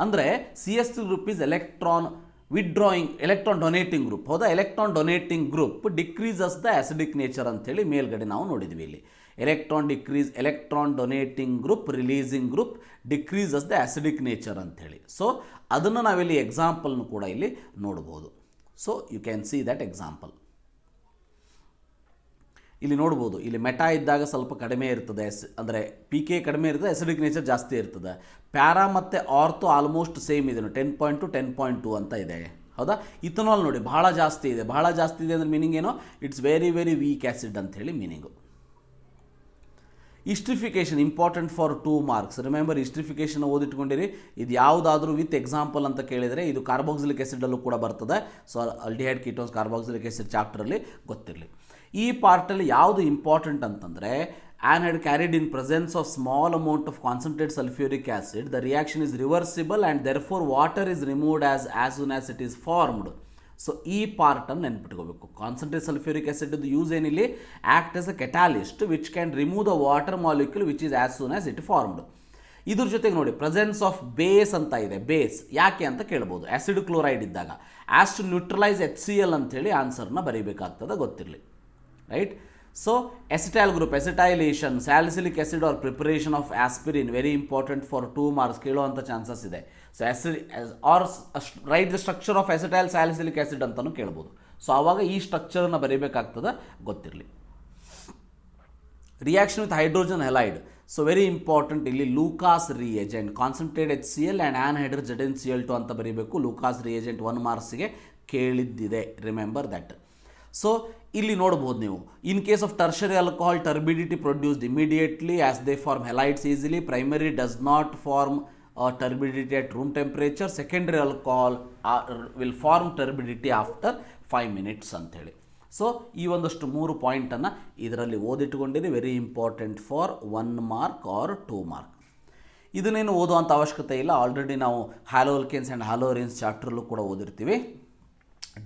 ಅಂದರೆ CH3 group is electron withdrawing, electron donating group. ಹೌದಾ, electron donating group decreases the acidic nature ಅಂತೇಳಿ ಮೇಲ್ಗಡೆ ನಾವು ನೋಡಿದ್ವಿ. ಇಲ್ಲಿ electron donating group releasing group decreases the acidic nature ಅಂಥೇಳಿ. ಸೊ ಅದನ್ನು ನಾವಿಲ್ಲಿ ಎಕ್ಸಾಂಪಲ್ನು ಕೂಡ ಇಲ್ಲಿ ನೋಡ್ಬೋದು. So you can see that example. ಇಲ್ಲಿ ನೋಡ್ಬೋದು, ಇಲ್ಲಿ ಮೆಟಾ ಇದ್ದಾಗ ಸ್ವಲ್ಪ ಕಡಿಮೆ ಇರ್ತದೆ, ಅಂದರೆ pK ಕಡಿಮೆ ಇರ್ತದೆ, ಅಸಿಡಿಕ್ ನೇಚರ್ ಜಾಸ್ತಿ ಇರ್ತದೆ. ಪ್ಯಾರಾ ಮತ್ತು ಆರ್ಥೋ ಆಲ್ಮೋಸ್ಟ್ ಸೇಮ್ ಇದೆ, 10.2 10.2 ಅಂತ ಇದೆ. ಹೌದಾ, ಇಥನಾಲ್ ನೋಡಿ ಭಾಳ ಜಾಸ್ತಿ ಇದೆ. ಭಾಳ ಜಾಸ್ತಿ ಇದೆ ಅಂದರೆ ಮೀನಿಂಗ್ ಏನೋ, it's very very weak acid ಅಂಥೇಳಿ meaning. Esterification important for 2 marks. Remember, esterification ಓದಿಟ್ಕೊಂಡಿರಿ. ಇದು ಯಾವುದಾದ್ರೂ ವಿತ್ ಎಕ್ಸಾಂಪಲ್ ಅಂತ ಕೇಳಿದರೆ ಇದು ಕಾರ್ಬಾಕ್ಸಿಲಿಕ್ ಆ್ಯಸಿಡಲ್ಲೂ ಕೂಡ ಬರ್ತದೆ. So aldehyde ketones carboxylic acid ಚಾಪ್ಟರಲ್ಲಿ ಗೊತ್ತಿರಲಿ. ಈ ಪಾರ್ಟಲ್ಲಿ ಯಾವುದು ಇಂಪಾರ್ಟೆಂಟ್ ಅಂತಂದರೆ, anhydride carried in presence of small amount of concentrate sulphuric acid, the reaction is reversible and therefore water is removed as soon as it is formed. So ಈ ಪಾರ್ಟನ್ನು ನೆನ್ಪಿಟ್ಕೋಬೇಕು. ಕಾನ್ಸಂಟ್ರೇಟ್ ಸಲ್ಫ್ಯೂರಿಕ್ ಆ್ಯಸಿಡ್ ಯೂಸ್ ಏನಿಲ್ಲಿ, act as a catalyst which can remove the water molecule which is as soon as it formed. ಇದ್ರ ಜೊತೆಗೆ ನೋಡಿ, ಪ್ರೆಸೆನ್ಸ್ ಆಫ್ ಬೇಸ್ ಅಂತ ಇದೆ. ಬೇಸ್ ಯಾಕೆ ಅಂತ ಕೇಳ್ಬೋದು. ಆ್ಯಸಿಡ್ ಕ್ಲೋರೈಡ್ ಇದ್ದಾಗ ಆಸ್ ಟು ನ್ಯೂಟ್ರಲೈಸ್ HCl ಅಂಥೇಳಿ ಆನ್ಸರ್ನ ಬರೀಬೇಕಾಗ್ತದೆ, ಗೊತ್ತಿರಲಿ, right. So acetyl group, acetylation, salicylic acid or preparation of aspirin, very important for 2 marks ಕೇಳುವಂಥ ಚಾನ್ಸಸ್ ಇದೆ. So or write the structure of acetyl salicylic acid ಅಂತಲೂ ಕೇಳ್ಬೋದು. ಸೊ ಆವಾಗ ಈ ಸ್ಟ್ರಕ್ಚರನ್ನು ಬರೀಬೇಕಾಗ್ತದೆ, ಗೊತ್ತಿರಲಿ. Reaction with hydrogen halide, so very important. ಇಲ್ಲಿ Lucas reagent, concentrate HCl and anhydrous ZnCl2 ಅಂತ ಬರೀಬೇಕು. ಲೂಕಾಸ್ ರಿಯೇಜೆಂಟ್ 1 ಮಾರ್ಕ್ಸ್ಗೆ ಕೇಳಿದ್ದಿದೆ, ರಿಮೆಂಬರ್ ದಟ್. ಸೊ ಇಲ್ಲಿ ನೋಡ್ಬೋದು ನೀವು, in case of tertiary alcohol turbidity produced immediately as they form halides easily. Primary does not form turbidity at room temperature. Secondary alcohol will form turbidity after 5 minutes ಅಂಥೇಳಿ. ಸೊ ಈ ಒಂದಷ್ಟು 3 ಪಾಯಿಂಟನ್ನು ಇದರಲ್ಲಿ ಓದಿಟ್ಕೊಂಡಿರಿ. Very important for 1 mark or 2 mark. ಇದನ್ನೇನು ಓದುವಂಥ ಅವಶ್ಯಕತೆ ಇಲ್ಲ, ಆಲ್ರೆಡಿ ನಾವು ಹ್ಯಾಲೋಲ್ಕೇನ್ಸ್ ಆ್ಯಂಡ್ ಹ್ಯಾಲೋರಿನ್ಸ್ ಚಾಪ್ಟ್ರಲ್ಲೂ ಕೂಡ ಓದಿರ್ತೀವಿ.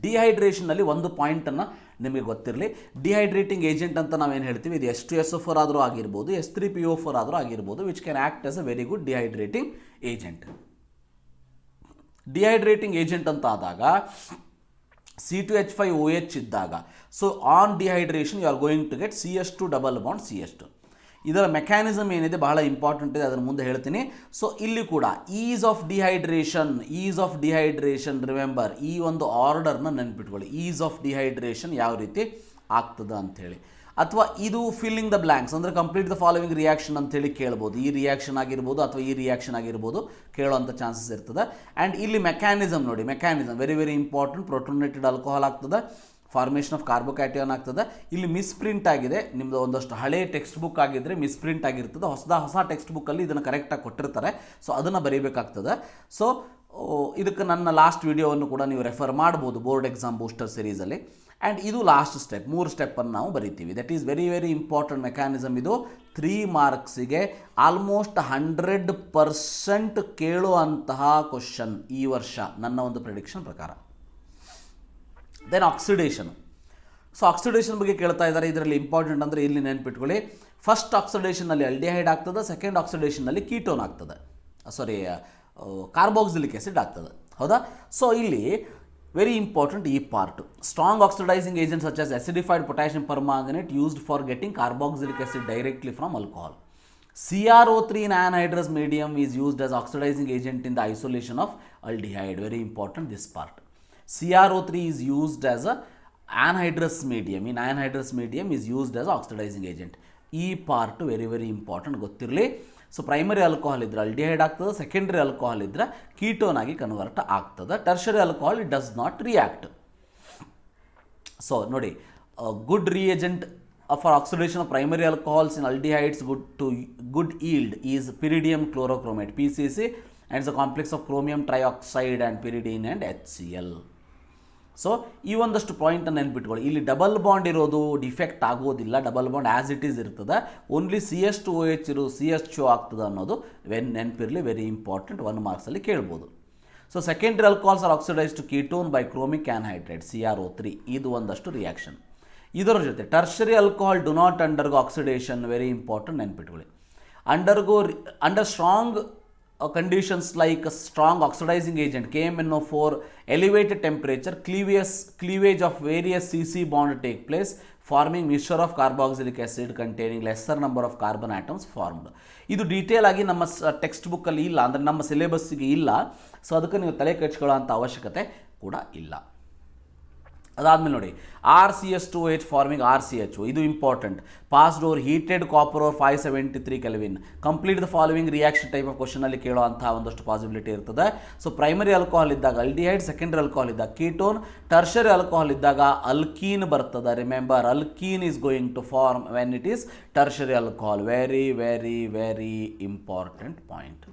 ಡಿಹೈಡ್ರೇಷನಲ್ಲಿ ಒಂದು ಪಾಯಿಂಟನ್ನು ನಿಮಗೆ ಗೊತ್ತಿರಲಿ. ಡಿಹೈಡ್ರೇಟಿಂಗ್ ಏಜೆಂಟ್ ಅಂತ ನಾವೇನು ಹೇಳ್ತೀವಿ, ಇದು H2SO4 ಆದರೂ ಆಗಿರ್ಬೋದು, H3PO4 ಆದರೂ ಆಗಿರ್ಬೋದು, which can act as a very good dehydrating agent. Dehydrating agent ಅಂತ ಆದಾಗ C2H5OH ಇದ್ದಾಗ, so on dehydration you are going to get CH2 double bond CH2. ಇದರ ಮೆಕ್ಯಾನಿಸಮ್ ಏನಿದೆ ಬಹಳ ಇಂಪಾರ್ಟೆಂಟ್ ಇದೆ, ಅದನ್ನು ಮುಂದೆ ಹೇಳ್ತೀನಿ. ಸೊ ಇಲ್ಲಿ ಕೂಡ ಈಸ್ ಆಫ್ ಡಿಹೈಡ್ರೇಷನ್ ರಿಮೆಂಬರ್, ಈ ಒಂದು ಆರ್ಡರ್ನ ನೆನ್ಪಿಟ್ಕೊಳ್ಳಿ. ಈಸ್ ಆಫ್ ಡಿಹೈಡ್ರೇಷನ್ ಯಾವ ರೀತಿ ಆಗ್ತದೆ ಅಂಥೇಳಿ. ಅಥವಾ ಇದು ಫಿಲ್ಲಿಂಗ್ ದ ಬ್ಲ್ಯಾಂಕ್ಸ್ ಅಂದರೆ ಕಂಪ್ಲೀಟ್ ದ ಫಾಲೋವಿಂಗ್ ರಿಯಾಕ್ಷನ್ ಅಂತೇಳಿ ಕೇಳ್ಬೋದು. ಈ ರಿಯಾಕ್ಷನ್ ಆಗಿರ್ಬೋದು ಅಥವಾ ಈ ರಿಯಾಕ್ಷನ್ ಆಗಿರ್ಬೋದು, ಕೇಳೋವಂಥ ಚಾನ್ಸಸ್ ಇರ್ತದೆ. ಆ್ಯಂಡ್ ಇಲ್ಲಿ ಮೆಕ್ಯಾನಿಸಮ್ ನೋಡಿ, mechanism very very important. Protonated alcohol ಆಗ್ತದೆ, ಫಾರ್ಮೇಷನ್ ಆಫ್ ಕಾರ್ಬೋಕ್ಯಾಟಿಯಾನ್ ಆಗ್ತದೆ. ಇಲ್ಲಿ ಮಿಸ್ಪ್ರಿಂಟ್ ಆಗಿದೆ, ನಿಮ್ಮದು ಒಂದಷ್ಟು ಹಳೆ ಟೆಕ್ಸ್ಟ್ ಬುಕ್ ಆಗಿದ್ದರೆ ಮಿಸ್ಪ್ರಿಂಟ್ ಆಗಿರ್ತದೆ. ಹೊಸ ಟೆಕ್ಸ್ಟ್ ಬುಕ್ಕಲ್ಲಿ ಇದನ್ನು ಕರೆಕ್ಟಾಗಿ ಕೊಟ್ಟಿರ್ತಾರೆ, ಸೊ ಅದನ್ನು ಬರೀಬೇಕಾಗ್ತದೆ. ಸೊ ಇದಕ್ಕೆ ನನ್ನ ಲಾಸ್ಟ್ ವಿಡಿಯೋವನ್ನು ಕೂಡ ನೀವು ರೆಫರ್ ಮಾಡ್ಬೋದು ಬೋರ್ಡ್ ಎಕ್ಸಾಮ್ ಬೂಸ್ಟರ್ ಸೀರೀಸಲ್ಲಿ. ಆ್ಯಂಡ್ ಇದು ಲಾಸ್ಟ್ ಸ್ಟೆಪ್, 3 ಸ್ಟೆಪ್ಪನ್ನು ನಾವು ಬರಿತೀವಿ. That is very very important mechanism. ಇದು 3 ಮಾರ್ಕ್ಸಿಗೆ ಆಲ್ಮೋಸ್ಟ್ 100% ಕೇಳುವಂತಹ ಕ್ವಶನ್ ಈ ವರ್ಷ, ನನ್ನ ಒಂದು ಪ್ರೆಡಿಕ್ಷನ್ ಪ್ರಕಾರ. Then oxidation. ಸೊ ಆಕ್ಸಿಡೇಷನ್ ಬಗ್ಗೆ ಕೇಳ್ತಾ ಇದ್ದಾರೆ. ಇದರಲ್ಲಿ ಇಂಪಾರ್ಟೆಂಟ್ ಅಂದರೆ ಇಲ್ಲಿ ನೆನ್ಪಿಟ್ಕೊಳ್ಳಿ, ಫಸ್ಟ್ ಆಕ್ಸಿಡೇಷನ್ನಲ್ಲಿ ಆಲ್ಡಿಹೈಡ್ ಆಗ್ತದೆ, ಸೆಕೆಂಡ್ ಆಕ್ಸಿಡೇಷನ್ನಲ್ಲಿ ಕೀಟೋನ್ ಆಗ್ತದೆ, ಕಾರ್ಬಾಕ್ಸಿಲಿಕ್ ಆಸಿಡ್ ಆಗ್ತದೆ, ಹೌದಾ? ಸೊ ಇಲ್ಲಿ ವೆರಿ ಇಂಪಾರ್ಟೆಂಟ್ ಈ part. Strong oxidising agent such as acidified potassium permanganate used for getting carboxylic acid directly from alcohol. CrO3 in anhydrous medium is used as oxidizing agent in the isolation of aldehyde. Very important this part. CrO3 is used as a anhydrous medium. In anhydrous medium is used as oxidizing agent. ಈ ಪಾರ್ಟ್ ವೆರಿ ವೆರಿ ಇಂಪಾರ್ಟೆಂಟ್ ಗೊತ್ತಿರಲಿ. ಸೊ ಪ್ರೈಮರಿ ಆಲ್ಕೋಹಾಲ್ ಇದ್ದರೆ ಅಲ್ಡಿಹೈಡ್ ಆಗ್ತದೆ, ಸೆಕೆಂಡ್ರಿ ಆಲ್ಕೋಹಾಲ್ ಇದ್ದರೆ ಕೀಟೋನ್ ಆಗಿ ಕನ್ವರ್ಟ್ ಆಗ್ತದೆ. Tertiary alcohol it does not react. So ನೋಡಿ, good reagent for oxidation of primary alcohols in aldehydes good yield is pyridium chlorochromate, PCC, and it's a complex of chromium trioxide and pyridine and HCl. So ಈ ಒಂದಷ್ಟು ಪಾಯಿಂಟನ್ನು ನೆನ್ಪಿಟ್ಕೊಳ್ಳಿ. ಇಲ್ಲಿ ಡಬಲ್ ಬಾಂಡ್ ಇರೋದು ಡಿಫೆಕ್ಟ್ ಆಗೋದಿಲ್ಲ, double bond as it is ಇರ್ತದೆ. ಓನ್ಲಿ CH2OH ಇರೋ CH2 ಆಗ್ತದೆ ಅನ್ನೋದು ನೆನಪಿರಲಿ, ವೆರಿ ಇಂಪಾರ್ಟೆಂಟ್. 1 ಮಾರ್ಕ್ಸಲ್ಲಿ ಕೇಳ್ಬೋದು. So secondary alcohols are oxidise to ketone by chromic anhydride, CrO3. ಇದು ಒಂದಷ್ಟು ರಿಯಾಕ್ಷನ್. ಇದರ ಜೊತೆ tertiary alcohol do not undergo oxidation, very important ನೆನ್ಪಿಟ್ಕೊಳ್ಳಿ. Under strong conditions like a strong oxidizing agent KMnO4, elevated temperature, cleavage of various CC bond take place, forming mixture of carboxylic acid containing lesser number of carbon atoms formed. ಇದು ಡೀಟೇಲ್ ಆಗಿ ನಮ್ಮ ಟೆಕ್ಸ್ಟ್ ಬುಕ್ಕಲ್ಲಿ ಇಲ್ಲ, ಅಂದರೆ ನಮ್ಮ ಸಿಲೆಬಸ್ಸಿಗೆ ಇಲ್ಲ. ಸೊ ಅದಕ್ಕೆ ನೀವು ತಲೆ ಕೆಡ್ಸ್ಕೊಳ್ಳೋ ಅಂಥ ಅವಶ್ಯಕತೆ ಕೂಡ ಇಲ್ಲ. ಅದಾದಮೇಲೆ ನೋಡಿ, RCH2OH ಫಾರ್ಮಿಂಗ್ RCHO, ಇದು important. Passed over heated copper over 573 kelvin. Complete the following reaction type of ಕ್ವಶನಲ್ಲಿ ಕೇಳೋ ಅಂತಹ ಒಂದಷ್ಟು ಪಾಸಿಬಿಲಿಟಿ ಇರ್ತದೆ. ಸೊ ಪ್ರೈಮರಿ ಆಲ್ಕೋಹಾಲ್ ಇದ್ದಾಗ ಅಲ್ಡಿಹೈಡ್, ಸೆಕೆಂಡರಿ ಆಲ್ಕೋಹಾಲ್ ಇದ್ದಾಗ ಕೀಟೋನ್, ಟರ್ಷರಿ ಆಲ್ಕೋಹಾಲ್ ಇದ್ದಾಗ ಅಲ್ಕೀನ್ ಬರ್ತದೆ. Remember, alkene is going to form when it is tertiary alcohol. Very very very important point.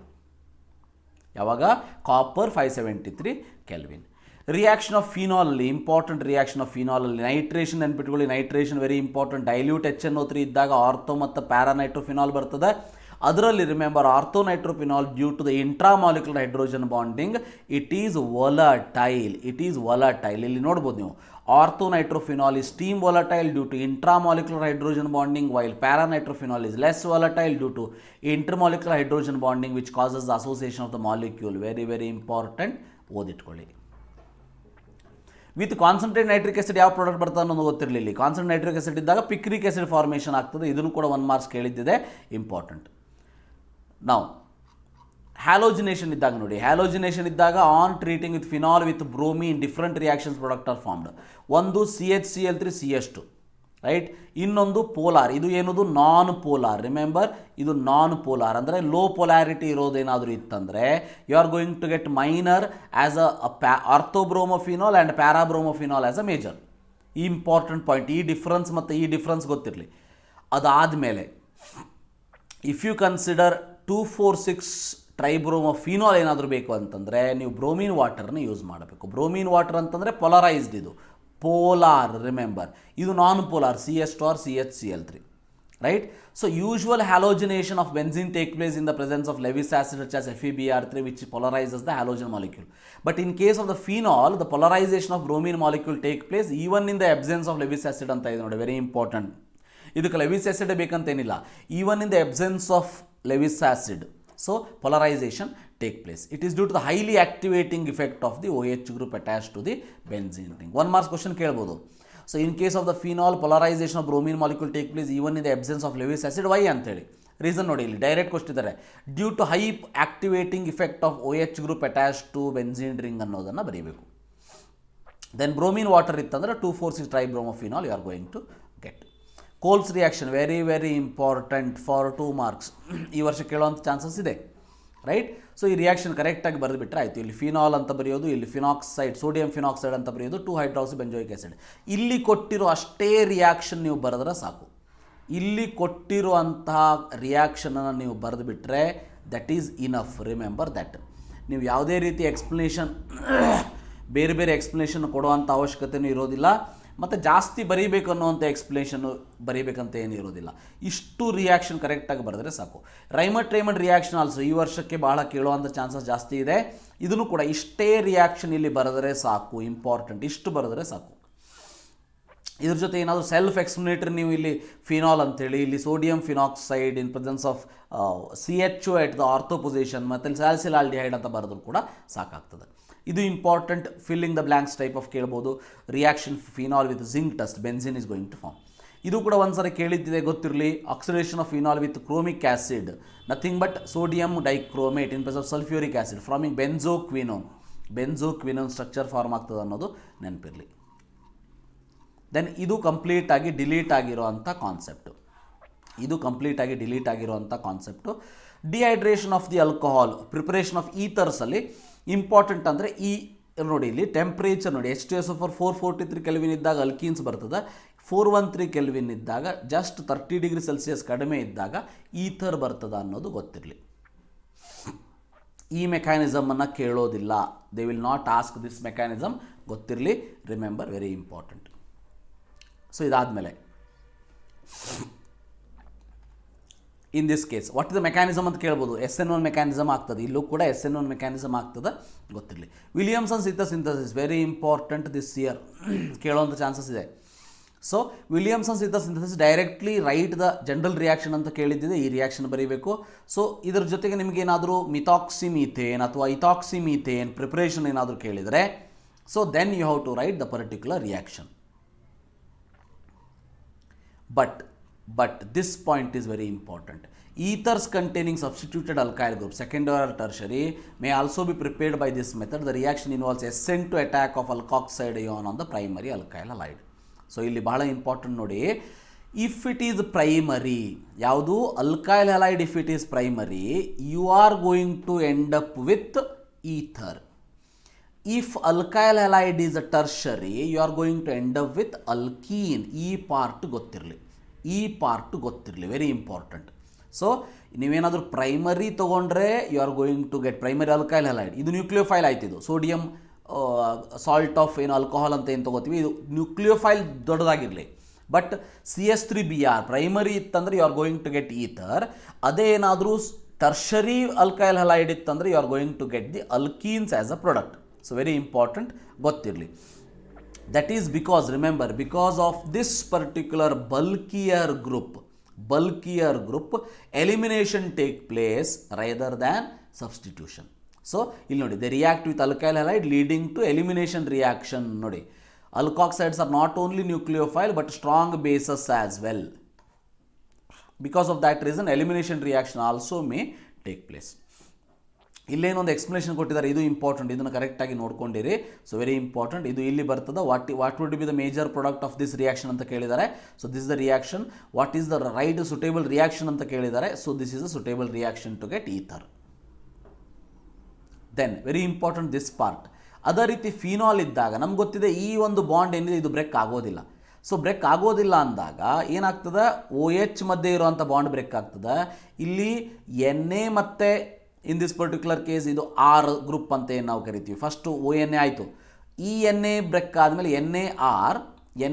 ಯಾವಾಗ? Copper 573 kelvin. Reaction of phenol ಅಲ್ಲಿ ಇಂಪಾರ್ಟೆಂಟ್. ರಿಯಾಕ್ಷನ್ ಆಫ್ ಫಿನಾಲ್ ಅಲ್ಲಿ ನೈಟ್ರೇಷನ್ ನೆನ್ಪಿಟ್ಕೊಳ್ಳಿ, nitration very important. Dilute HNO3 ಇದ್ದಾಗ ಆರ್ಥೋ ಮತ್ತು ಪ್ಯಾರಾನೈಟ್ರೋಫಿನಾಲ್ ಬರ್ತದೆ. ಅದರಲ್ಲಿ remember, orthonitrophenol due to the intramolecular hydrogen bonding it is volatile. ಇಲ್ಲಿ ನೋಡ್ಬೋದು ನೀವು, orthonitrophenol is steam volatile due to intramolecular hydrogen bonding, while paranitrophenol is less volatile due to intermolecular hydrogen bonding, which causes the association of the molecule. Very very important, ಓದಿಟ್ಕೊಳ್ಳಿ. ವಿತ್ ಕಾನ್ಸಂಟ್ರೇಟ್ ನೈಟ್ರಿಕ್ ಆಸಿಡ್ ಯಾವ ಪ್ರಾಡಕ್ಟ್ ಬರ್ತದೆ ಅನ್ನೋದು ಗೊತ್ತಿರಲಿಲ್ಲ. ಕಾನ್ಸಂಟ್ರೇಟ್ ನೈಟ್ರಿಕ್ ಆಸಿಡ್ ಇದ್ದಾಗ ಪಿಕ್ರಿಕ್ ಆಸಿಡ್ ಫಾರ್ಮೇಷನ್ ಆಗ್ತದೆ. ಇದನ್ನು ಕೂಡ 1 ಮಾರ್ಕ್ಸ್ ಕೇಳಿದ್ದಿದೆ, ಇಂಪಾರ್ಟೆಂಟ್. ನಾವು ಹ್ಯಾಲೋಜಿನೇಷನ್ ಇದ್ದಾಗ ನೋಡಿ, ಹ್ಯಾಲೋಜಿನೇಷನ್ ಇದ್ದಾಗ on treating with phenol with bromine different reactions product R formed. ಒಂದು CHCl3 CH2, ರೈಟ್. ಇನ್ನೊಂದು ಪೋಲಾರ್. ಇದು ಏನದು? ನಾನ್ ಪೋಲಾರ್. ರಿಮೆಂಬರ್, ಇದು ನಾನ್ ಪೋಲಾರ್ ಅಂದರೆ ಲೋ ಪೊಲಾರಿಟಿ ಇರೋದೇನಾದರೂ ಇತ್ತಂದರೆ you are going to get minor as orthobromophenol and parabromophenol as a major. ಈ ಇಂಪಾರ್ಟೆಂಟ್ ಪಾಯಿಂಟ್. ಈ ಡಿಫ್ರೆನ್ಸ್ ಮತ್ತು ಈ ಡಿಫ್ರೆನ್ಸ್ ಗೊತ್ತಿರಲಿ. ಅದಾದಮೇಲೆ ಇಫ್ ಯು ಕನ್ಸಿಡರ್ 2,4,6 ಟ್ರೈಬ್ರೋಮೋಫಿನಾಲ್ ಏನಾದರೂ ಬೇಕು ಅಂತಂದರೆ ನೀವು ಬ್ರೋಮಿನ್ ವಾಟರ್ನ ಯೂಸ್ ಮಾಡಬೇಕು. ಬ್ರೋಮಿನ್ ವಾಟರ್ ಅಂತಂದರೆ ಪೊಲರೈಸ್ಡ್, ಇದು ಪೋಲಾರ್. ರಿಮೆಂಬರ್, ಇದು non polar, CH2 or CHCl3, right? So usual halogenation of benzene take place in the presence of Lewis acid such as FeBr3, which polarizes the halogen molecule. But in case of the phenol, the polarization of bromine molecule take place even in the absence of Lewis acid ಅಂತ ಇದೆ ನೋಡಿ, ವೆರಿ ಇಂಪಾರ್ಟೆಂಟ್. ಇದಕ್ಕೆ ಲೆವಿಸ್ ಆಸಿಡ್ ಬೇಕಂತೇನಿಲ್ಲ, even in the absence of Lewis acid. So polarization take place. It is due to the highly activating effect of the OH group attached to the benzene ring. 1 marks question ಕೇಳ್ಬೋದು. So in case of the phenol polarisation of bromine molecule take place even in the absence of Lewis acid. Why ಅಂತೇಳಿ ರೀಸನ್ ನೋಡಿ, ಇಲ್ಲಿ ಡೈರೆಕ್ಟ್ ಕೊಟ್ಟಿದ್ದಾರೆ, due to high activating effect of OH group attach to benzene ring ಅನ್ನೋದನ್ನು ಬರೀಬೇಕು. ದೆನ್ ಬ್ರೋಮಿನ್ ವಾಟರ್ ಇತ್ತಂದರೆ 2,4,6 tribromophenol you are going to get. Kolbe's reaction very very important for 2 marks. ಈ ವರ್ಷ ಕೇಳೋವಂಥ ಚಾನ್ಸಸ್ ಇದೆ, ರೈಟ್. ಸೊ ಈ ರಿಯಾಕ್ಷನ್ ಕರೆಕ್ಟಾಗಿ ಬರೆದುಬಿಟ್ರೆ ಆಯಿತು. ಇಲ್ಲಿ ಫಿನಾಲ್ ಅಂತ ಬರೆಯೋದು, ಇಲ್ಲಿ ಫಿನಾಕ್ಸೈಡ್, ಸೋಡಿಯಂ ಫಿನಾಕ್ಸೈಡ್ ಅಂತ ಬರೆಯೋದು, 2 ಹೈಡ್ರಾಕ್ಸಿ ಆಸಿಡ್. ಇಲ್ಲಿ ಕೊಟ್ಟಿರೋ ಅಷ್ಟೇ ರಿಯಾಕ್ಷನ್ ನೀವು ಬರೆದ್ರೆ ಸಾಕು. ಇಲ್ಲಿ ಕೊಟ್ಟಿರುವಂತಹ ರಿಯಾಕ್ಷನನ್ನು ನೀವು ಬರೆದುಬಿಟ್ರೆ that is enough. Remember that. ನೀವು ಯಾವುದೇ ರೀತಿ ಎಕ್ಸ್ಪ್ಲನೇಷನ್ ಬೇರೆ ಬೇರೆ ಎಕ್ಸ್ಪ್ಲನೇಷನ್ ಕೊಡುವಂಥ ಅವಶ್ಯಕತೆಯೂ ಇರೋದಿಲ್ಲ, ಮತ್ತು ಜಾಸ್ತಿ ಬರೀಬೇಕು ಅನ್ನೋವಂಥ ಎಕ್ಸ್ಪ್ಲನೇಷನ್ನು ಬರೀಬೇಕಂತ ಏನು ಇರೋದಿಲ್ಲ. ಇಷ್ಟು ರಿಯಾಕ್ಷನ್ ಕರೆಕ್ಟಾಗಿ ಬರೆದ್ರೆ ಸಾಕು. ರೈಮಂಡ್ ರಿಯಾಕ್ಷನ್ ಆಲ್ಸೋ ಈ ವರ್ಷಕ್ಕೆ ಬಹಳ ಕೇಳುವಂಥ ಚಾನ್ಸಸ್ ಜಾಸ್ತಿ ಇದೆ. ಇದನ್ನು ಕೂಡ ಇಷ್ಟೇ ರಿಯಾಕ್ಷನ್ ಇಲ್ಲಿ ಬರೆದರೆ ಸಾಕು, ಇಂಪಾರ್ಟೆಂಟ್, ಇಷ್ಟು ಬರೆದರೆ ಸಾಕು. ಇದ್ರ ಜೊತೆ ಏನಾದರೂ ಸೆಲ್ಫ್ ಎಕ್ಸ್ಪ್ಲನೇಟರಿ ನೀವು ಇಲ್ಲಿ ಫಿನಾಲ್ ಅಂತೇಳಿ, ಇಲ್ಲಿ sodium phenoxide in presence of CHO at the ortho position ಮತ್ತು ಸ್ಯಾಲಿಸಿಲಾಲ್ಡಿಹೈಡ್ ಅಂತ ಬರೆದ್ರು ಕೂಡ ಸಾಕಾಗ್ತದೆ. ಇದು important. Filling the blanks type of ಕೇಳ್ಬೋದು. Reaction phenol with zinc dust, benzene is going to form. ಇದು ಕೂಡ ಒಂದ್ಸರಿ ಕೇಳಿದ್ದಿದೆ, ಗೊತ್ತಿರಲಿ. Oxidation of phenol with chromic acid, nothing but sodium dichromate in presence of sulphuric acid forming benzoquinone structure form ಆಗ್ತದೆ ಅನ್ನೋದು ನೆನಪಿರಲಿ. ದೆನ್ ಇದು ಕಂಪ್ಲೀಟಾಗಿ delete ಆಗಿರೋವಂಥ concept. Dehydration of the alcohol, preparation of ಈಥರ್ಸಲ್ಲಿ ಇಂಪಾರ್ಟೆಂಟ್ ಅಂದರೆ ಈ ನೋಡಿ, ಇಲ್ಲಿ ಟೆಂಪ್ರೇಚರ್ ನೋಡಿ, H2SO4 443 ಕೆಲ್ವಿನ್ ಇದ್ದಾಗ ಅಲ್ಕೀನ್ಸ್ ಬರ್ತದೆ, 413 ಕೆಲ್ವಿನ್ ಇದ್ದಾಗ ಜಸ್ಟ್ 30 ಡಿಗ್ರಿ ಸೆಲ್ಸಿಯಸ್ ಕಡಿಮೆ ಇದ್ದಾಗ ಈಥರ್ ಬರ್ತದೆ ಅನ್ನೋದು ಗೊತ್ತಿರಲಿ. ಈ ಮೆಕ್ಯಾನಿಸಮನ್ನು ಕೇಳೋದಿಲ್ಲ. They will not ask this mechanism, ಗೊತ್ತಿರಲಿ. Remember, very important. ಸೊ ಇದಾದಮೇಲೆ in this case what is the mechanism ಅಂತ ಕೇಳ್ಬೋದು. SN1 ಮೆಕ್ಯಾನಿಸಮ್ ಆಗ್ತದೆ, ಇಲ್ಲೂ ಕೂಡ SN1 ಮೆಕ್ಯಾನಿಸಮ್ ಆಗ್ತದೆ, ಗೊತ್ತಿರಲಿ. Williamson synthesis very important this year, ಕೇಳೋವಂಥ ಚಾನ್ಸಸ್ ಇದೆ. So Williamson synthesis directly write the general reaction ಅಂತ ಕೇಳಿದ್ದಿದೆ, ಈ ರಿಯಾಕ್ಷನ್ ಬರೀಬೇಕು. ಸೊ ಇದ್ರ ಜೊತೆಗೆ ನಿಮಗೇನಾದರೂ ಮಿಥಾಕ್ಸಿಮೀಥೇನ್ ಅಥವಾ ಇಥಾಕ್ಸಿಮೀಥೇನ್ ಪ್ರಿಪ್ರೇಷನ್ ಏನಾದರೂ ಕೇಳಿದರೆ, so then you have to write the particular reaction. But this point is very important. Ethers containing substituted alkyl group, secondary or tertiary, may also be prepared by this method. The reaction involves ascent to attack of alkoxide ion on the primary alkyl halide. So ಇಲ್ಲಿ ಬಹಳ ಇಂಪಾರ್ಟೆಂಟ್ ನೋಡಿ, ಇಫ್ ಇಟ್ ಈಸ್ ಪ್ರೈಮರಿ, ಯಾವುದು alkyl halide, if it is primary you are going to end up with ether. If alkyl halide is a tertiary you are going to end up with alkene. ಈ ಪಾರ್ಟ್ ಗೊತ್ತಿರಲಿ, ವೆರಿ ಇಂಪಾರ್ಟೆಂಟ್. ಸೊ ನೀವೇನಾದರೂ ಪ್ರೈಮರಿ ತೊಗೊಂಡ್ರೆ you are going to get primary alkyl halide. ಇದು ನ್ಯೂಕ್ಲಿಯೋಫೈಲ್ ಆಯ್ತು, ಇದು ಸೋಡಿಯಂ ಸಾಲ್ಟ್ ಆಫ್ ಏನು ಆಲ್ಕೋಹಾಲ್ ಅಂತ ಏನು ತೊಗೋತೀವಿ, ಇದು ನ್ಯೂಕ್ಲಿಯೋಫೈಲ್ ದೊಡ್ಡದಾಗಿರಲಿ. ಬಟ್ CH3Br ಪ್ರೈಮರಿ ಇತ್ತಂದರೆ you are going to get ether. ಅದೇ ಏನಾದರೂ ಟರ್ಷರಿ ಅಲ್ಕೈಲ್ ಹಲೈಡ್ ಇತ್ತಂದರೆ you are going to get the alkenes as a product. So very important, ಗೊತ್ತಿರಲಿ. That is because, remember, because of this particular bulkier group, elimination take place rather than substitution. So, ಇಲ್ಲಿ ನೋಡಿ, they react with alkyl halide leading to elimination reaction. ನೋಡಿ, alkoxides are not only nucleophile but strong bases as well. Because of that reason, elimination reaction also may take place. ಇಲ್ಲೇನೊಂದು ಎಕ್ಸ್ಪ್ಲನೇಷನ್ ಕೊಟ್ಟಿದ್ದಾರೆ, ಇದು ಇಂಪಾರ್ಟೆಂಟ್, ಇದನ್ನು ಕರೆಕ್ಟಾಗಿ ನೋಡ್ಕೊಂಡಿರಿ. So very important. ಇದು ಇಲ್ಲಿ ಬರ್ತದೆ, what would be the major product of this reaction ಅಂತ ಕೇಳಿದ್ದಾರೆ. So this the reaction. What is the right suitable reaction ಅಂತ ಕೇಳಿದ್ದಾರೆ. So this is the suitable reaction to get ether. Then very important this part. ಅದೇ ರೀತಿ ಫಿನಾಲ್ ಇದ್ದಾಗ ನಮ್ಗೆ ಗೊತ್ತಿದೆ ಈ ಒಂದು ಬಾಂಡ್ ಏನಿದೆ ಇದು ಬ್ರೇಕ್ ಆಗೋದಿಲ್ಲ. ಸೊ ಬ್ರೇಕ್ ಆಗೋದಿಲ್ಲ ಅಂದಾಗ ಏನಾಗ್ತದೆ, OH ಮಧ್ಯೆ ಇರುವಂಥ ಬಾಂಡ್ ಬ್ರೇಕ್ ಆಗ್ತದೆ. ಇಲ್ಲಿ NA ಮತ್ತು ಇನ್ ದಿಸ್ ಪರ್ಟಿಕ್ಯುಲರ್ ಕೇಸ್ ಇದು R ಗ್ರೂಪ್ ಅಂತ ಏನು ನಾವು ಕರಿತೀವಿ. ಫಸ್ಟು ONA ಆಯಿತು, ಈ NA ಬ್ರೇಕ್ ಆದಮೇಲೆ NAR,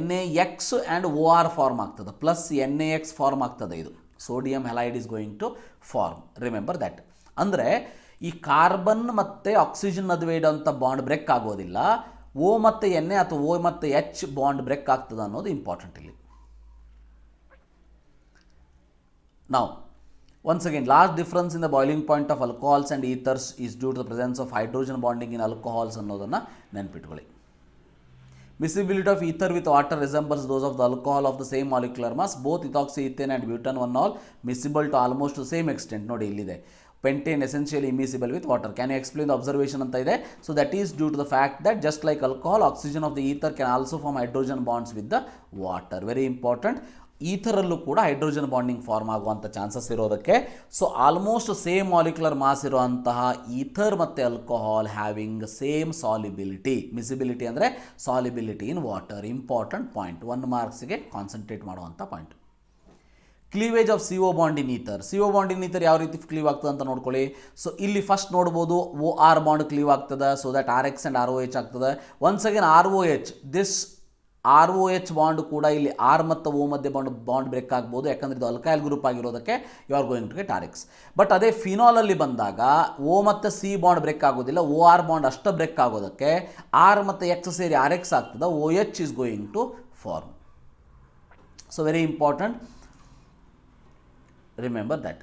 NAX and OR form ಆಗ್ತದೆ, ಪ್ಲಸ್ NAX ಫಾರ್ಮ್ ಆಗ್ತದೆ. ಇದು sodium halide is going to form. Remember that. ಅಂದರೆ ಈ ಕಾರ್ಬನ್ ಮತ್ತು ಆಕ್ಸಿಜನ್ ನಡುವೆ ಇಡುವಂಥ ಬಾಂಡ್ ಬ್ರೇಕ್ ಆಗೋದಿಲ್ಲ. O ಮತ್ತು NA ಅಥವಾ O ಮತ್ತು H ಬಾಂಡ್ ಬ್ರೇಕ್ ಆಗ್ತದೆ ಅನ್ನೋದು ಇಂಪಾರ್ಟೆಂಟ್ ಇಲ್ಲಿ. ನಾವು once again, large difference in the boiling point of alcohols and ethers is due to the presence of hydrogen bonding in alcohols ಅನ್ನೋದನ್ನು ನೆನಪಿಟ್ಕೊಳ್ಳಿ. Miscibility of ether with water resembles those of the alcohol of the same molecular mass. Both ethoxyethane and butanol miscible to almost the same extent. ನೋಡಿ ಇಲ್ಲಿದೆ pentane essentially immiscible with water. Can you explain the observation ಅಂತ ಇದೆ? So that is due to the fact that just like alcohol, oxygen of the ether can also form hydrogen bonds with the water. Very important. ಈಥರಲ್ಲೂ ಕೂಡ ಹೈಡ್ರೋಜನ್ ಬಾಂಡಿಂಗ್ ಫಾರ್ಮ್ ಆಗುವಂಥ ಚಾನ್ಸಸ್ ಇರೋದಕ್ಕೆ. So almost same molecular mass ಇರುವಂತಹ ಈಥರ್ ಮತ್ತು alcohol having same solubility. Miscibility ಅಂದರೆ solubility in water. Important point, 1 ಮಾರ್ಕ್ಸ್ಗೆ ಕಾನ್ಸಂಟ್ರೇಟ್ ಮಾಡುವಂಥ point. Cleavage of CO bond in ether. CO bond in ether ಯಾವ ರೀತಿ ಕ್ಲೀವ್ ಆಗ್ತದೆ ಅಂತ ನೋಡ್ಕೊಳ್ಳಿ. ಸೊ ಇಲ್ಲಿ ಫಸ್ಟ್ ನೋಡ್ಬೋದು OR ಬಾಂಡ್ ಕ್ಲೀವ್ ಆಗ್ತದೆ, so that RX and ROH ಆಗ್ತದೆ. Once again ROH, this ROH bond ಕೂಡ ಇಲ್ಲಿ R ಮತ್ತು O ಮಧ್ಯೆ ಬಾಂಡ್ ಬ್ರೇಕ್ ಆಗ್ಬೋದು, ಯಾಕಂದರೆ ಇದು ಅಲ್ಕೈಲ್ ಗ್ರೂಪ್ ಆಗಿರೋದಕ್ಕೆ you are going to get RX. But ಅದೇ ಫಿನಾಲಲ್ಲಿ ಬಂದಾಗ O ಮತ್ತು C ಬಾಂಡ್ ಬ್ರೇಕ್ ಆಗೋದಿಲ್ಲ, OR ಬಾಂಡ್ ಅಷ್ಟು ಬ್ರೇಕ್ ಆಗೋದಕ್ಕೆ R ಮತ್ತು X ಸೇರಿ RX ಆಗ್ತದೆ, OH is going to form. So very important, remember that.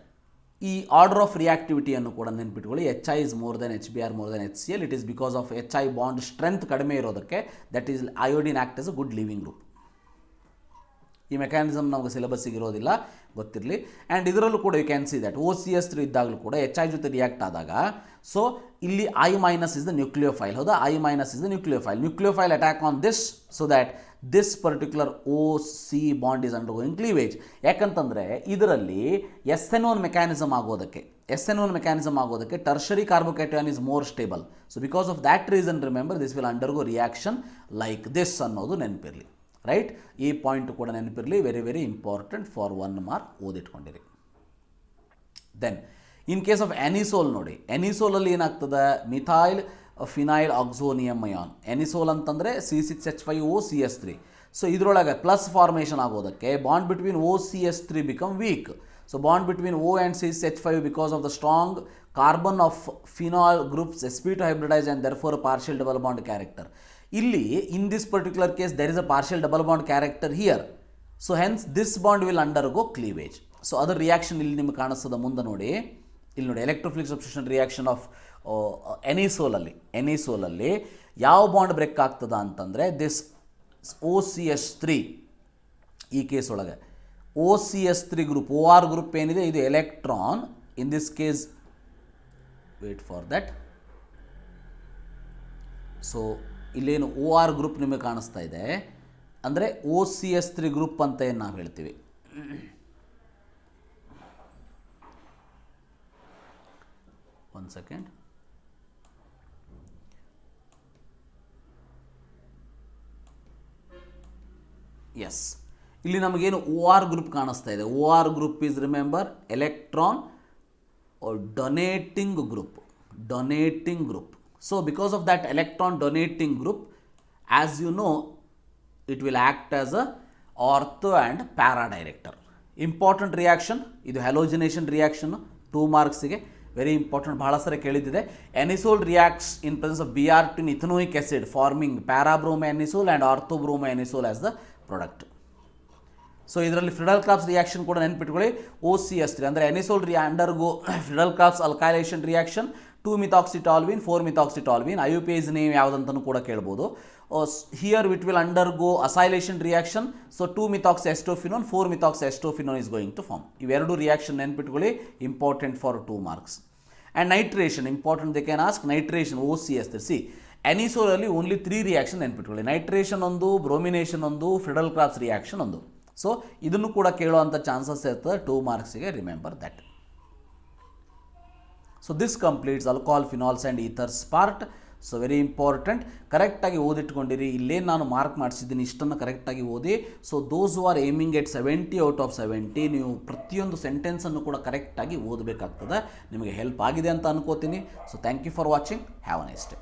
ಈ ಆರ್ಡರ್ ಆಫ್ ರಿಯಾಕ್ಟಿವಿಟಿಯನ್ನು ಕೂಡ ನೆನ್ಪಿಟ್ಕೊಳ್ಳಿ. HI is more than HBr more than HCl. It is because of HI bond strength ಕಡಿಮೆ ಇರೋದಕ್ಕೆ, that is iodine act as a good leaving group. ಈ ಮೆಕ್ಯಾನಿಸಮ್ ನಮಗೆ ಸಿಲೆಬಸ್ಸಿಗೆ ಇರೋದಿಲ್ಲ, ಗೊತ್ತಿರಲಿ. ಆ್ಯಂಡ್ ಇದರಲ್ಲೂ ಕೂಡ you can see that OCS3 ಇದ್ದಾಗಲೂ ಕೂಡ HI ಜೊತೆ ರಿಯಾಕ್ಟ್ ಆದಾಗ, ಸೊ ಇಲ್ಲಿ I- ಇಸ್ ದ ನ್ಯೂಕ್ಲಿಯೋಫೈಲ್. ಹೌದಾ, I- is the nucleophile. Nucleophile attack on this, so that this particular OC bond is undergoing cleavage. ಯಾಕಂತಂದರೆ ಇದರಲ್ಲಿ SN1 ಮೆಕ್ಯಾನಿಸಮ್ ಆಗೋದಕ್ಕೆ tertiary carbocation is more stable. So because of that reason remember this will undergo reaction like this ಅನ್ನೋದು ನೆನಪಿರಲಿ. ರೈಟ್, ಈ ಪಾಯಿಂಟ್ ಕೂಡ ನೆನಪಿರಲಿ. Very very important for 1 mark, ಓದಿಟ್ಕೊಂಡಿರಿ. Then in case of anisole ನೋಡಿ, ಎನಿಸೋಲಲ್ಲಿ ಏನಾಗ್ತದೆ, methyl phenyl oxonium ion. Anisole ಅಂತಂದರೆ C6H5OCS3. ಸೊ ಇದರೊಳಗೆ ಪ್ಲಸ್ ಫಾರ್ಮೇಷನ್ ಆಗೋದಕ್ಕೆ bond between OCS3 become weak. So bond between O and C6H5 because of the strong carbon of phenol groups sp2 hybridized and therefore a partial double bond character. ಇಲ್ಲಿ ಇನ್ this particular case there is a partial double bond character here. So hence this bond will undergo cleavage. So ಅದರ ರಿಯಾಕ್ಷನ್ ಇಲ್ಲಿ ನಿಮಗೆ ಕಾಣಿಸ್ತದೆ ಮುಂದೆ ನೋಡಿ. ಇಲ್ಲಿ ನೋಡಿ, ಎಲೆಕ್ಟ್ರೋಫಿಲಿಕ್ ಸಬ್ಸ್ಟಿಟ್ಯೂಷನ್ ರಿಯಾಕ್ಷನ್ ಆಫ್ ಎನಿಸೋಲಲ್ಲಿ ಯಾವ ಬಾಂಡ್ ಬ್ರೇಕ್ ಆಗ್ತದ ಅಂತಂದರೆ ದಿಸ್ OCS3. ಈ ಕೇಸ್ ಒಳಗೆ OCS3 ಗ್ರೂಪ್, OR ಗ್ರೂಪ್ ಏನಿದೆ ಇದು electron. In this case wait for that. So ಇಲ್ಲೇನು OR ಗ್ರೂಪ್ ನಿಮಗೆ ಕಾಣಿಸ್ತಾ ಇದೆ ಅಂದರೆ OCS3 ಗ್ರೂಪ್ ಅಂತ ಏನು ನಾವು ಹೇಳ್ತೀವಿ. One second. ಎಸ್, ಇಲ್ಲಿ ನಮಗೇನು OR ಗ್ರೂಪ್ ಕಾಣಿಸ್ತಾ ಇದೆ. OR group is remember electron donating group. So because of that electron donating group, as you know, it will act as a ortho and para director. Important reaction, ಇದು ಹ್ಯಾಲೋಜಿನೇಷನ್ ರಿಯಾಕ್ಷನ್. 2 ಮಾರ್ಕ್ಸಿಗೆ ವೆರಿ ಇಂಪಾರ್ಟೆಂಟ್, ಬಹಳ ಸರಿ ಕೇಳಿದ್ದಿದೆ. Anisole reacts in presence of Br2 ethanoic acid forming parabromo anisole and orthobromo anisole as the product. So ಇದರಲ್ಲಿ ಫ್ರಿಡಲ್ ಕ್ರಾಫ್ಟ್ಸ್ ರಿಯಾಕ್ಷನ್ ಕೂಡ ನೆನ್ಪಿಟ್ಕೊಳ್ಳಿ. OCS3 ಅಂದರೆ anisole undergo Friedel Crafts alkylation reaction 2-methoxytoluene 4-methoxytoluene. IUPAC name ಯಾವುದಂತನೂ ಕೂಡ ಕೇಳ್ಬೋದು. Here it will undergo acylation reaction. So 2-methoxyacetophenone 4-methoxyacetophenone is going to form. ಇವೆರಡು ರಿಯಾಕ್ಷನ್ ನೆನ್ಪಿಟ್ಕೊಳ್ಳಿ, important for 2 marks. And nitration important, they can ask nitration OCS3. ಸಿ ಎನಿಸೋಲಲ್ಲಿ ಓನ್ಲಿ 3 ರಿಯಾಕ್ಷನ್ ನೆನ್ಪಿಟ್ಕೊಳ್ಳಿ. ನೈಟ್ರೇಷನ್ ಒಂದು, ಬ್ರೋಮಿನೇಷನ್ ಒಂದು, ಫ್ರಿಡಲ್ ಕ್ರಾಫ್ಟ್ಸ್ ರಿಯಾಕ್ಷನ್ ಒಂದು. ಸೊ ಇದನ್ನು ಕೂಡ ಕೇಳುವಂಥ ಚಾನ್ಸಸ್ ಇರ್ತದೆ 2 ಮಾರ್ಕ್ಸಿಗೆ, remember that. So this completes alcohol, phenols and ethers part. So very important, ಕರೆಕ್ಟಾಗಿ ಓದಿಟ್ಕೊಂಡಿರಿ. ಇಲ್ಲೇನು ನಾನು ಮಾರ್ಕ್ ಮಾಡಿಸಿದ್ದೀನಿ ಇಷ್ಟನ್ನು ಕರೆಕ್ಟಾಗಿ ಓದಿ. So those who are aiming at 70 out of 70, ನೀವು ಪ್ರತಿಯೊಂದು ಸೆಂಟೆನ್ಸನ್ನು ಕೂಡ ಕರೆಕ್ಟಾಗಿ ಓದಬೇಕಾಗ್ತದೆ. ನಿಮಗೆ ಹೆಲ್ಪ್ ಆಗಿದೆ ಅಂತ ಅನ್ಕೋತೀನಿ. So thank you for watching. Have a nice day.